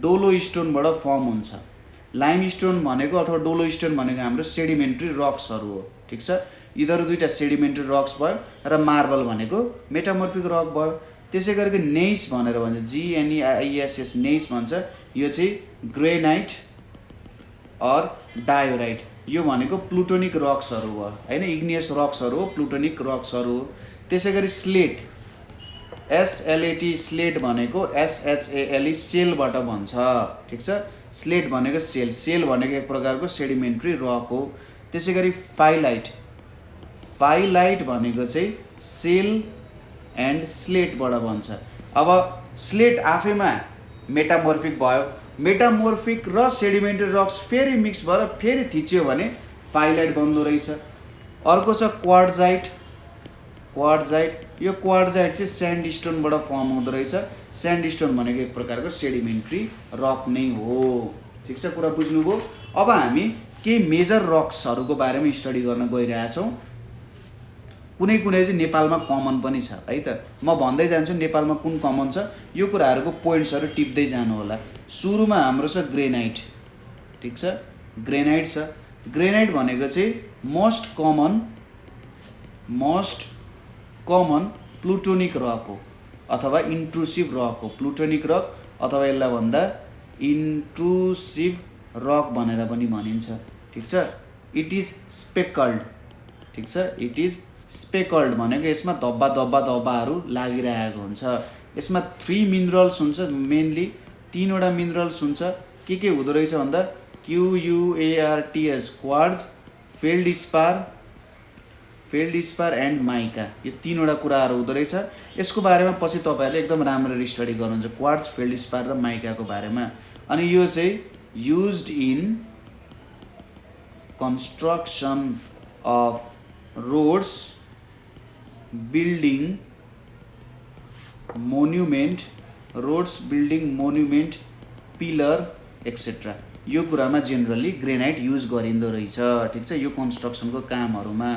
डोलोस्टोनबाट फर्म हुन्छ लाइमस्टोन भनेको अथवा डोलोस्टोन भनेको हाम्रो सेडिमेन्ट्री रक्सहरू हो ठीक छ यिनीहरू दुईटा सेडिमेन्ट्री रक्स भयो र मार्बल भनेको मेटामोर्फिक रक भयो त्यसै गरेको नेइस भनेर भन्छ GNEISS नेइस भन्छ यो चाहिँ ग्रेनाइट और डायोराइट यो भनेको प्लुटोनिक रक्सहरू भयो हैन इग्नियस रक्सहरू हो प्लुटोनिक रक्सहरू हो त्यसै गरी स्लेट SLAT स्लेट भनेको SHALE सेलबाट भन्छ ठीक छ स्लेट भनेको सेल भनेको एक प्रकारको सेडिमेन्ट्री रक हो त्यसै गरी फाइलाइट भनेको चाहिँ सेल एन्ड स्लेटबाट भन्छ अब स्लेट आफैमा मेटामोर्फिक भयो मेटामोर्फिक र सेडिमेन्ट्री रक्स फेरि मिक्स भएर फेरि थिच्यो भने फाइलाइट बन्दो रहेछ अर्को छ क्वार्ट्जाइट यो क्वार्ट्जाइट चाहिँ स्यान्डस्टोनबाट फर्म हुँदो रहेछ स्यान्डस्टोन भनेको एक प्रकारको सेडिमेन्ट्री रक नै हो ठीक छ कुरा बुझ्नुभयो अब हामी केही मेजर रक्सहरूको बारेमा स्टडी गर्न गइरहेछौँ कुनै चाहिँ नेपालमा कमन पनि छ है त म भन्दै जान्छु नेपालमा कुन कमन छ यो कुराहरूको पोइन्ट्सहरू टिप्दै जानु होला सुरुमा हाम्रो छ ग्रेनाइट ठीक छ ग्रेनाइट भनेको चाहिँ मोस्ट कमन प्लुटोनिक रक हो अथवा इन्ट्रुसिभ रक हो प्लुटोनिक रक अथवा यसलाई भन्दा इन्ट्रुसिभ रक भनेर पनि भनिन्छ ठीक छ इट इज स्पेकल्ड ठीक छ इट इज स्पेकल्ड भनेको यसमा धब्बाहरू लागिरहेको हुन्छ यसमा 3 मिनरल्स हुन्छ मेनली 3वटा मिनरल्स हुन्छ के हुँदो रहेछ भन्दा QUARTS quartz feldspar and mica यो 3वटा कुराहरू हुँदो रहेछ यसको बारेमा पछि तपाईहरुले एकदम राम्ररी स्टडी गर्नुहुन्छ क्वार्ट्ज फेल्डस्पार र माइकाको बारेमा अनि यो चाहिँ used in construction of roads building monument pillar etcetera यो कुरामा जेनरली ग्रेनाइट युज गरिँदो रहेछ ठीक छ यो कन्स्ट्रक्सनको कामहरुमा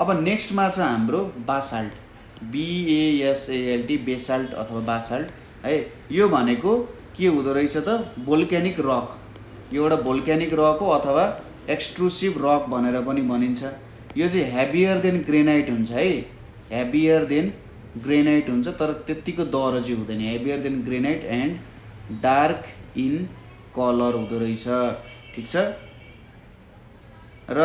अब नेक्स्टमा छ हाम्रो बासाल्ट BASALT बेसाल्ट अथवा बासाल्ट है यो भनेको के हुँदो रहेछ त भोल्क्यानिक रक यो एउटा भोल्क्यानिक रक हो अथवा एक्सट्रुसिभ रक भनेर पनि भनिन्छ यो चाहिँ हेभियर देन ग्रेनाइट हुन्छ है हेभियर देन ग्रेनाइट हुन्छ तर त्यतिको दरजी हुँदैन heavier than granite and dark in colour हुँदो रहेछ ठीक छ र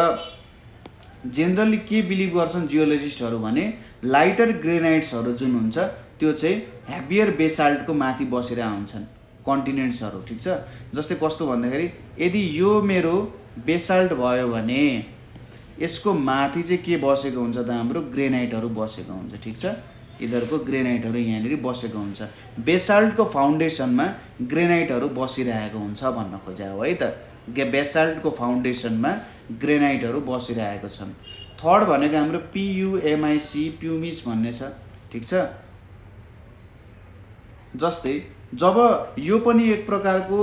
जेनरली के बिलिभ गर्छन् जियोलोजिस्टहरू भने लाइटर ग्रेनाइट्सहरू जुन हुन्छ त्यो चाहिँ हेभियर बेसाल्टको माथि बसिरहेका हुन्छन् कन्टिनेन्ट्सहरू ठीक छ जस्तै कस्तो भन्दाखेरि यदि यो मेरो बेसाल्ट भयो भने यसको माथि चाहिँ के बसेको हुन्छ त हाम्रो ग्रेनाइटहरू बसेको हुन्छ ठीक छ यिनीहरूको ग्रेनाइटहरू यहाँनिर बसेको हुन्छ। बेसाल्टको फाउन्डेसनमा ग्रेनाइटहरू बसिरहेको हुन्छ भन्न खोजे हो है त। बेसाल्टको फाउन्डेसनमा ग्रेनाइटहरू बसिरहेको छन्। थर्ड भनेको हाम्रो PUMIC प्युमिस भन्ने छ, ठिक छ। जस्तै जब यो पनि एक प्रकारको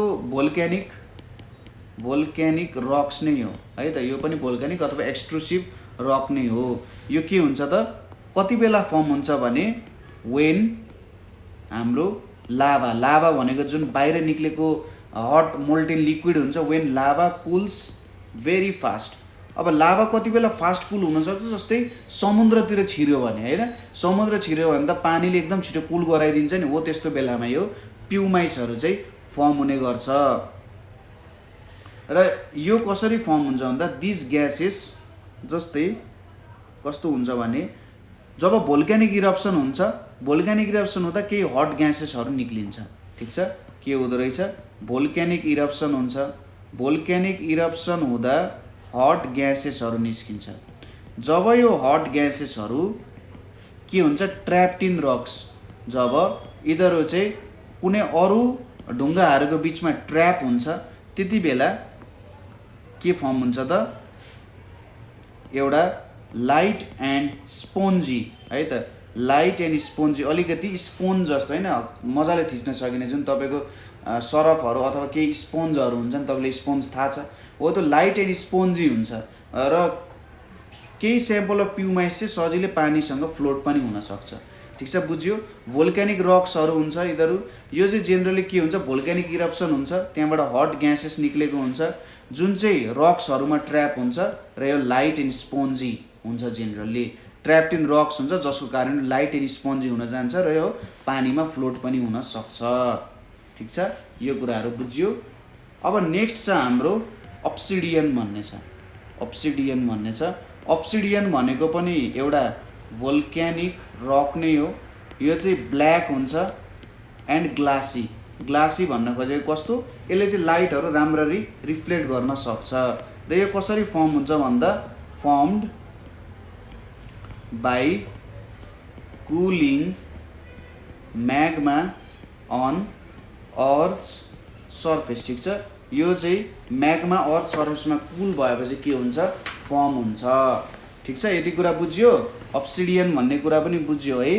भोल्क्यानिक रक्स नै हो है त, यो पनि भोल्क्यानिक अथवा एक्सट्रुसिभ रक नै हो। यो के हुन्छ त, कति बेला फर्म हुन्छ भने वेन हाम्रो लाभा भनेको जुन बाहिर निक्लेको हट मोल्टेन लिक्विड हुन्छ, वेन लाभा कुल्स भेरी फास्ट। अब लाभा कति बेला फास्ट कुल हुनसक्छ, जस्तै समुद्रतिर छिर्यो भने होइन, समुद्र छिर्यो भने त पानीले एकदम छिटो कुल गराइदिन्छ नि, हो त्यस्तो बेलामा यो प्युमाइसहरू चाहिँ फर्म हुने गर्छ। र यो कसरी फर्म हुन्छ भन्दा दिस ग्यासेस, जस्तै कस्तो हुन्छ भने जब भोल्क्यानिक इरप्सन हुन्छ, भोल्क्यानिक इरप्सन हुँदा केही हट ग्यासेसहरू निक्लिन्छ, ठिक छ। के हुँदो रहेछ, भोल्क्यानिक इरप्सन हुन्छ, भोल्क्यानिक इरप्सन हुँदा हट ग्यासेसहरू निस्किन्छ। जब यो हट ग्यासेसहरू के हुन्छ, ट्र्याप्ड इन रक्स, जब यिनीहरू चाहिँ कुनै अरू ढुङ्गाहरूको बिचमा ट्र्याप हुन्छ, त्यति बेला के फर्म हुन्छ त, एउटा लाइट एन्ड स्पोन्जी है त। लाइट एन्ड स्पोन्जी, अलिकति स्पोन्ज जस्तो होइन, मजाले थिच्न सकिने, जुन तपाईँको सरफहरू अथवा केही स्पोन्जहरू हुन्छन्, तपाईँले स्पोन्ज थाहा छ हो, त्यो लाइट एन्ड स्पोन्जी हुन्छ। र केही स्याम्पल अफ प्युमाइस चाहिँ सजिलै पानीसँग फ्लोट पनि हुनसक्छ, ठिक छ, बुझ्यो। भोल्क्यानिक रक्सहरू हुन्छ यिनीहरू, यो चाहिँ जेनरली के हुन्छ, भोल्क्यानिक इरप्सन हुन्छ, त्यहाँबाट हट ग्यासेस निक्लेको हुन्छ, जुन चाहिँ रक्सहरूमा ट्र्याप हुन्छ, र यो लाइट एन्ड स्पोन्जी हुन्छ। जेनरली ट्र्याप्ड इन रक्स हुन्छ, जसको कारण लाइट एन्ड स्पोन्जी हुन जान्छ, र यो पानीमा फ्लोट पनि हुन सक्छ, ठिक छ। यो कुराहरू बुझ्यो। अब नेक्स्ट छ हाम्रो अब्सिडियन भन्ने छ। अब्सिडियन भन्ने छ, अब्सिडियन भनेको पनि एउटा भोल्क्यानिक रक नै हो। यो चाहिँ ब्ल्याक हुन्छ एन्ड ग्लासी। ग्लासी भन्न खोजेको कस्तो, यसले चाहिँ लाइटहरू राम्ररी रिफ्लेक्ट गर्न सक्छ। र यो कसरी फर्म हुन्छ भन्दा formed by cooling magma on earth's surface, ठिक छ। यो चाहिँ म्याग्मा अर्थ सर्फेसमा कुल भएपछि के हुन्छ, फर्म हुन्छ, ठिक छ। यति कुरा बुझ्यो, अब्सिडियन भन्ने कुरा पनि बुझ्यो है।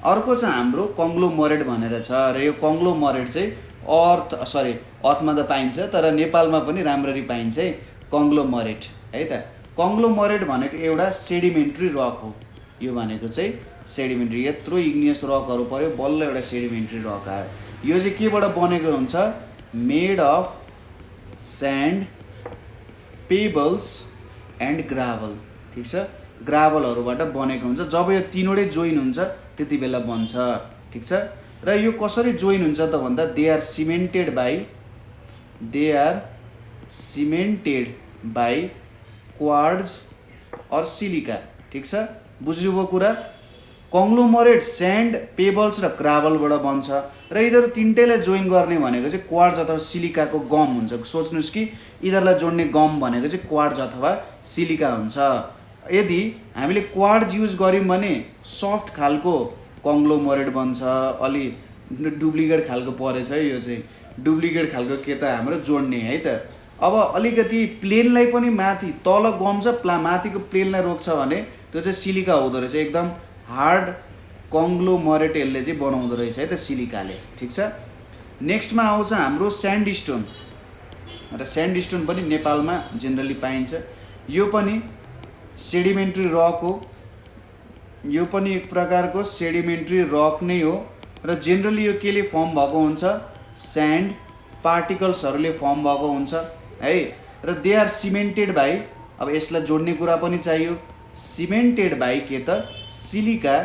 अर्को छ हाम्रो कङ्ग्लोमरेट भनेर छ, र यो कङ्ग्लोमरेट चाहिँ अर्थमा त पाइन्छ, तर नेपालमा पनि राम्ररी पाइन्छ है कङ्ग्लोमरेट है त। कङ्ग्लोमरेट भनेको एउटा सेडिमेन्ट्री रक हो। यो भनेको चाहिँ सेडिमेन्ट्री, यत्रो इग्नियस रकहरू पऱ्यो, बल्ल एउटा सेडिमेन्ट्री रक आयो। यो चाहिँ केबाट बनेको हुन्छ, made of sand, pebbles and gravel, ठिक छ। ग्राभलहरूबाट बनेको हुन्छ। जब यो तिनवटै जोइन हुन्छ त्यति बेला बन्छ, ठिक छ। र यो कसरी जोइन हुन्छ त भन्दा they are cemented by quartz or silica, ठिक छ। बुझ्नुभयो कुरा। कङ्ग्लोमरेट स्यान्ड, पेबल्स र ग्राभलबाट बन्छ, र यिनीहरू तिनटैलाई जोइन गर्ने भनेको चाहिँ क्वार्ट्ज अथवा सिलिकाको गम हुन्छ। सोच्नुहोस् कि यिनीहरूलाई जोड्ने गम भनेको चाहिँ क्वार्ट्ज अथवा सिलिका हुन्छ। यदि हामीले क्वार्ट्ज युज गऱ्यौँ भने सफ्ट खालको कङ्ग्लोमरेट बन्छ। अलि डुप्लिकेट खालको परेछ है, यो चाहिँ डुप्लिकेट खालको के त हाम्रो जोड्ने है त। अब अलिकति प्लेनलाई पनि माथि तल गम छ, माथिको प्लेनलाई रोक्छ भने त्यो चाहिँ सिलिका हुँदो रहेछ। एकदम हार्ड कङ्ग्लोमरेट यसले चाहिँ बनाउँदो रहेछ है त सिलिकाले, ठिक छ। नेक्स्टमा आउँछ हाम्रो स्यान्डस्टोन, र स्यान्डस्टोन पनि नेपालमा जेनरली पाइन्छ। यो पनि सेडिमेन्ट्री रक हो। यो पनि एक प्रकारको सेडिमेन्ट्री रक नै हो, र जेनरली यो केले फर्म भएको हुन्छ, स्यान्ड पार्टिकल्सहरूले फर्म भएको हुन्छ है। र दे आर सिमेन्टेड बाई, अब यसलाई जोड्ने कुरा पनि चाहियो, सिमेन्टेड बाई के त सिलिका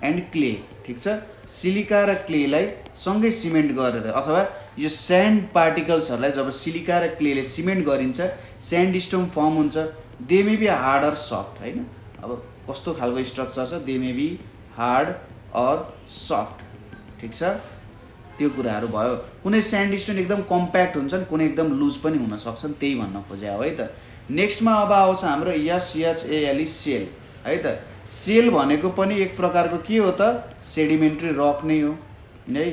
एन्ड क्ले, ठिक छ। सिलिका र क्लेलाई सँगै सिमेन्ट गरेर, अथवा यो स्यान्ड पार्टिकल्सहरूलाई जब सिलिका र क्लेले सिमेन्ट गरिन्छ स्यान्डस्टोन फर्म हुन्छ। They may be hard or soft, होइन। अब कस्तो खालको स्ट्रक्चर छ, they may be hard or soft, ठिक छ। त्यो कुराहरू भयो। कुनै स्यान्डस्टोन एकदम कम्प्याक्ट हुन्छन्, कुनै एकदम लुज पनि हुन सक्छन्, त्यही भन्न खोजे हो है त। नेक्स्टमा अब आउँछ हाम्रो SHALE सेल है त। सेल भनेको पनि एक प्रकारको के हो त सेडिमेन्ट्री रक नै हो है।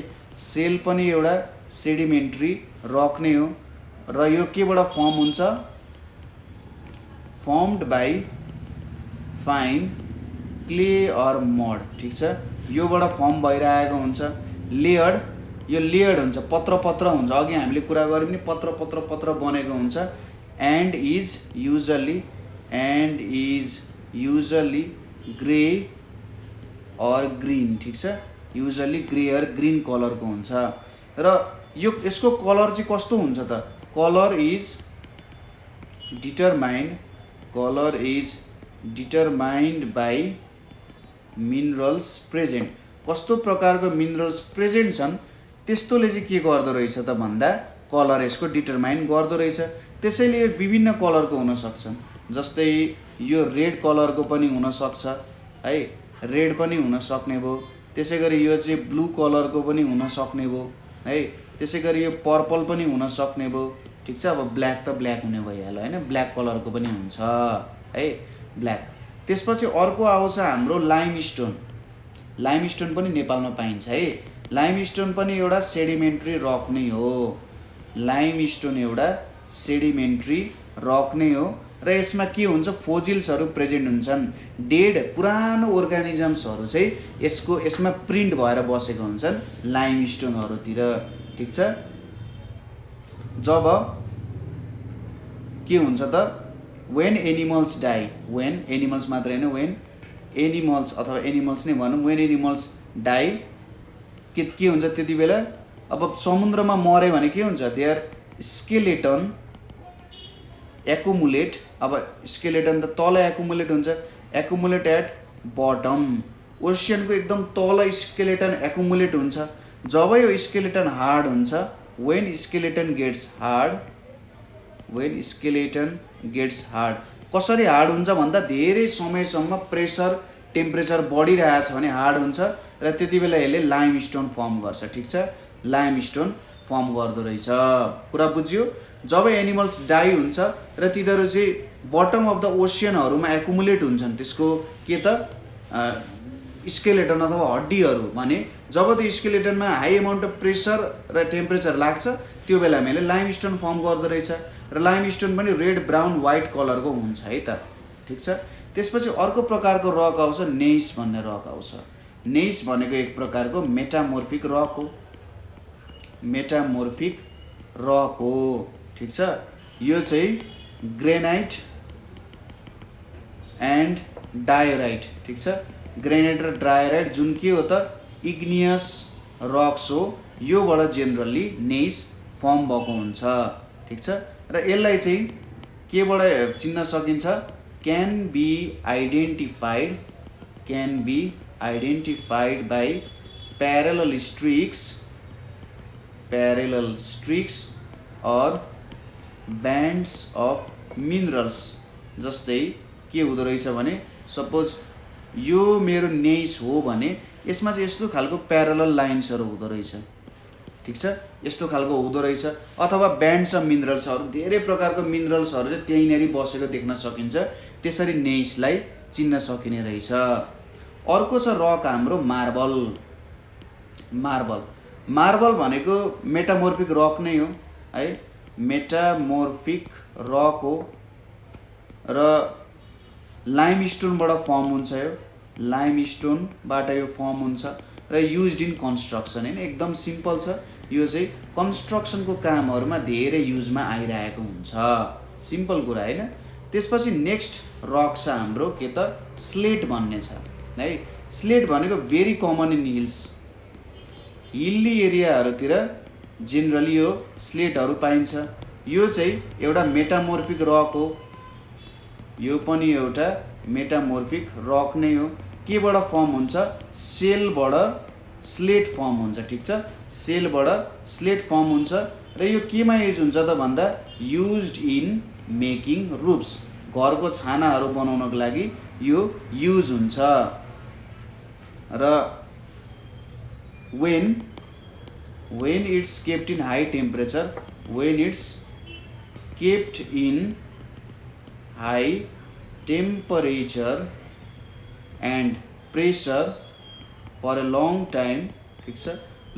सेल पनि एउटा सेडिमेन्ट्री रक नै हो र यो केबाट फर्म हुन्छ formed by fine clay or mud ठीक छ। योबाट फर्म भइरहेको हुन्छ लेयर्ड यो लेयर्ड हुन्छ पत्र पत्र हुन्छ अघि हामीले कुरा गर्यौं नि पत्र पत्र पत्र बनेको हुन्छ and is usually grey or green ठीक छ। युजली ग्रे अर ग्रीन कलरको हुन्छ र यो यसको कलर चाहिँ कस्तो हुन्छ त colour is determined by minerals present. कस्तो प्रकारको मिनरल्स प्रेजेन्ट छन् त्यस्तोले चाहिँ के गर्दो रहेछ त भन्दा कलर यसको डिटरमाइन गर्दो रहेछ। त्यसैले यो विभिन्न कलरको हुन सक्छन् जस्तै यो रेड कलरको पनि हुन सक्छ है रेड पनि हुन सक्ने भयो। त्यसैगरी यो चाहिँ ब्लू कलरको पनि हुन सक्ने भयो है। त्यसैगरी यो पर्पल पनि हुन सक्ने भयो ठीक छ। अब ब्ल्याक त ब्ल्याक हुने भइहाल्यो हैन ब्ल्याक कलरको पनि हुन्छ है ब्ल्याक। त्यसपछि अर्को आउँछ हाम्रो लाइमस्टोन। लाइमस्टोन पनि नेपालमा पाइन्छ है। लाइमस्टोन पनि एउटा सेडिमेन्ट्री रक नै हो। लाइमस्टोन एउटा सेडिमेन्ट्री रक नै हो र यसमा के हुन्छ फोजिल्सहरू प्रेजेन्ट हुन्छन् डेड पुरानो अर्गानिजम्सहरू चाहिँ यसमा प्रिन्ट भएर बसेको हुन्छन् लाइमस्टोनहरूतिर ठीक छ। जब के हुन्छ त when animals die when animals मात्र हैन वेन एनिमल्स अथवा एनिमल्स नै भनौँ वेन एनिमल्स डाई के हुन्छ त्यति बेला अब समुद्रमा मरे भने के हुन्छ देयर स्केलेटन एक्युमुलेट। अब स्केलेटन त तल एक्युमुलेट हुन्छ एक्युमुलेट एट बटम ओसियनको एकदम तल स्केलेटन एक्युमुलेट हुन्छ। जब यो स्केलेटन हार्ड हुन्छ वेन स्केलेटन गेट्स हार्ड कसरी हार्ड हुन्छ भन्दा धेरै समयसम्म प्रेसर टेम्परेचर बढिरहेछ भने हार्ड हुन्छ र त्यति बेला यसले लाइमस्टोन फर्म गर्छ ठीक छ। लाइमस्टोन फर्म गर्दो रहेछ कुरा बुझ्यो। जब एनिमल्स डाई हुन्छ र तिनीहरू चाहिँ बटम अफ द ओसियनहरूमा एक्युमुलेट हुन्छन् त्यसको के त स्केलेटन अथवा हड्डीहरू भने जब त्यो स्केलेटनमा हाई अमाउन्ट अफ प्रेसर र टेम्परेचर लाग्छ त्यो बेला हामीले लाइमस्टोन फर्म गर्दो रहेछ र लाइमस्टोन पनि रेड ब्राउन व्हाइट कलरको हुन्छ है त ठीक छ। त्यसपछि अर्को प्रकारको रक आउँछ नेइस भन्ने रक आउँछ। नेइस भनेको एक प्रकारको मेटामोर्फिक रक हो ठीक छ। यो चाहिँ ग्रेनाइट एन्ड डायराइट ठीक छ। ग्रेनाइट र डायराइट जुन के हो त इग्नियस रक्स हो योबाट जेनरली नेइस फर्म भएको हुन्छ ठीक छ। र यसलाई चाहिँ केबाट चिन्न सकिन्छ can be identified by parallel streaks or bands of minerals. जस्तै के हुँदो रहेछ भने सपोज यो मेरो नेइस हो भने यसमा चाहिँ यस्तो खालको प्यारेलल लाइन्सहरू हुँदो रहेछ ठीक छ। यस्तो खालको हुँदो रहेछ अथवा ब्यान्ड्स अफ मिनरल्सहरू धेरै प्रकारको मिनरल्सहरू चाहिँ त्यहीँनेरि बसेको देख्न सकिन्छ त्यसरी नेइसलाई चिन्न सकिने रहेछ। अर्को छ रक हाम्रो मार्बल भनेको मेटामोर्फिक रक नै हो है मेटामोर्फिक रक हो र लाइमस्टोनबाट फर्म हुन्छ। यो लाइमस्टोनबाट यो फर्म हुन्छ र युज्ड इन कन्स्ट्रक्सन हैन एकदम सिम्पल छ। यो चाहिँ कन्स्ट्रक्सनको कामहरूमा धेरै युजमा आइरहेको हुन्छ सिम्पल कुरा हैन। त्यसपछि नेक्स्ट रक छ हाम्रो के त स्लेट भन्ने छ है। स्लेट भनेको भेरी कमन इन हिल्ली एरियाहरूतिर जेनरली यो स्लेटहरू पाइन्छ। यो चाहिँ एउटा मेटामोर्फिक रक हो। यो पनि एउटा मेटामोर्फिक रक नै हो। केबाट फर्म हुन्छ सेलबाट स्लेट फर्म हुन्छ ठीक छ। सेलबाट स्लेट फर्म हुन्छ र यो केमा युज हुन्छ त भन्दा युज्ड इन मेकिङ रूफ्स घरको छानाहरू बनाउनको लागि यो युज हुन्छ र when it's kept in high temperature and pressure for a long time, ठिक छ,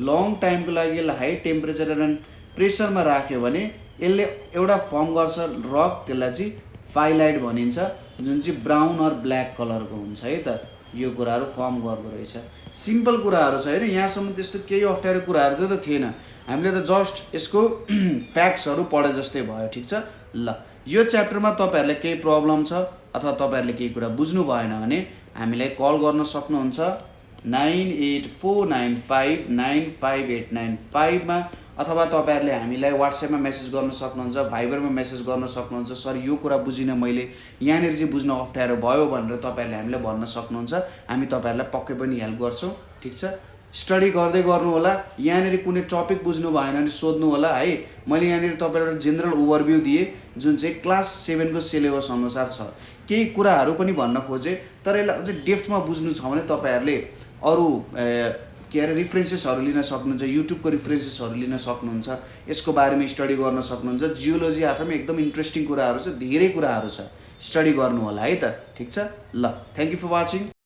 लङ टाइमको लागि यसलाई हाई टेम्परेचर एन्ड प्रेसरमा राख्यो भने यसले एउटा फर्म गर्छ रक, त्यसलाई चाहिँ फाइलाइट भनिन्छ, जुन चाहिँ ब्राउन अर ब्ल्याक कलरको हुन्छ है त। यो कुराहरू फर्म गर्दो रहेछ। सिम्पल कुराहरू छ होइन, यहाँसम्म त्यस्तो केही अप्ठ्यारो कुराहरू त थिएन, हामीले त जस्ट यसको फ्याक्ट्सहरू पढे जस्तै भयो, ठिक छ। ल यो च्याप्टरमा तपाईँहरूलाई केही प्रब्लम छ अथवा तपाईँहरूले केही कुरा बुझ्नु भएन भने हामीलाई कल गर्न सक्नुहुन्छ 9849595895 मा, अथवा तपाईँहरूले हामीलाई व्हाट्सएपमा मेसेज गर्न सक्नुहुन्छ, भाइबरमा मेसेज गर्न सक्नुहुन्छ। सर यो कुरा बुझिनँ मैले, यहाँनिर चाहिँ बुझ्न अप्ठ्यारो भयो भनेर तपाईँहरूले हामीलाई भन्न सक्नुहुन्छ, हामी तपाईँहरूलाई पक्कै पनि हेल्प गर्छौँ, ठिक छ। स्टडी गर्दै गर्नु होला, यहाँनिर कुनै टपिक बुझ्नु भएन भने सोध्नु होला है। मैले यहाँनिर तपाईँलाई जेनरल ओभरभ्यू दिएँ जुन चाहिँ क्लास 7 को सिलेबस अनुसार छ। केही कुराहरू पनि भन्न खोजेँ, तर यसलाई अझै डेप्थमा बुझ्नु छ भने तपाईँहरूले अरू के अरे रिफरेन्सेसहरू लिन सक्नुहुन्छ, युट्युबको रिफरेन्सेसहरू लिन सक्नुहुन्छ, यसको बारेमा स्टडी गर्न सक्नुहुन्छ। जियोलोजी आफैमा एकदम इन्ट्रेस्टिङ कुराहरू छ, धेरै कुराहरू छ, स्टडी गर्नु होला है त, ठिक छ। ल थ्याङ्क यू फर वाचिङ।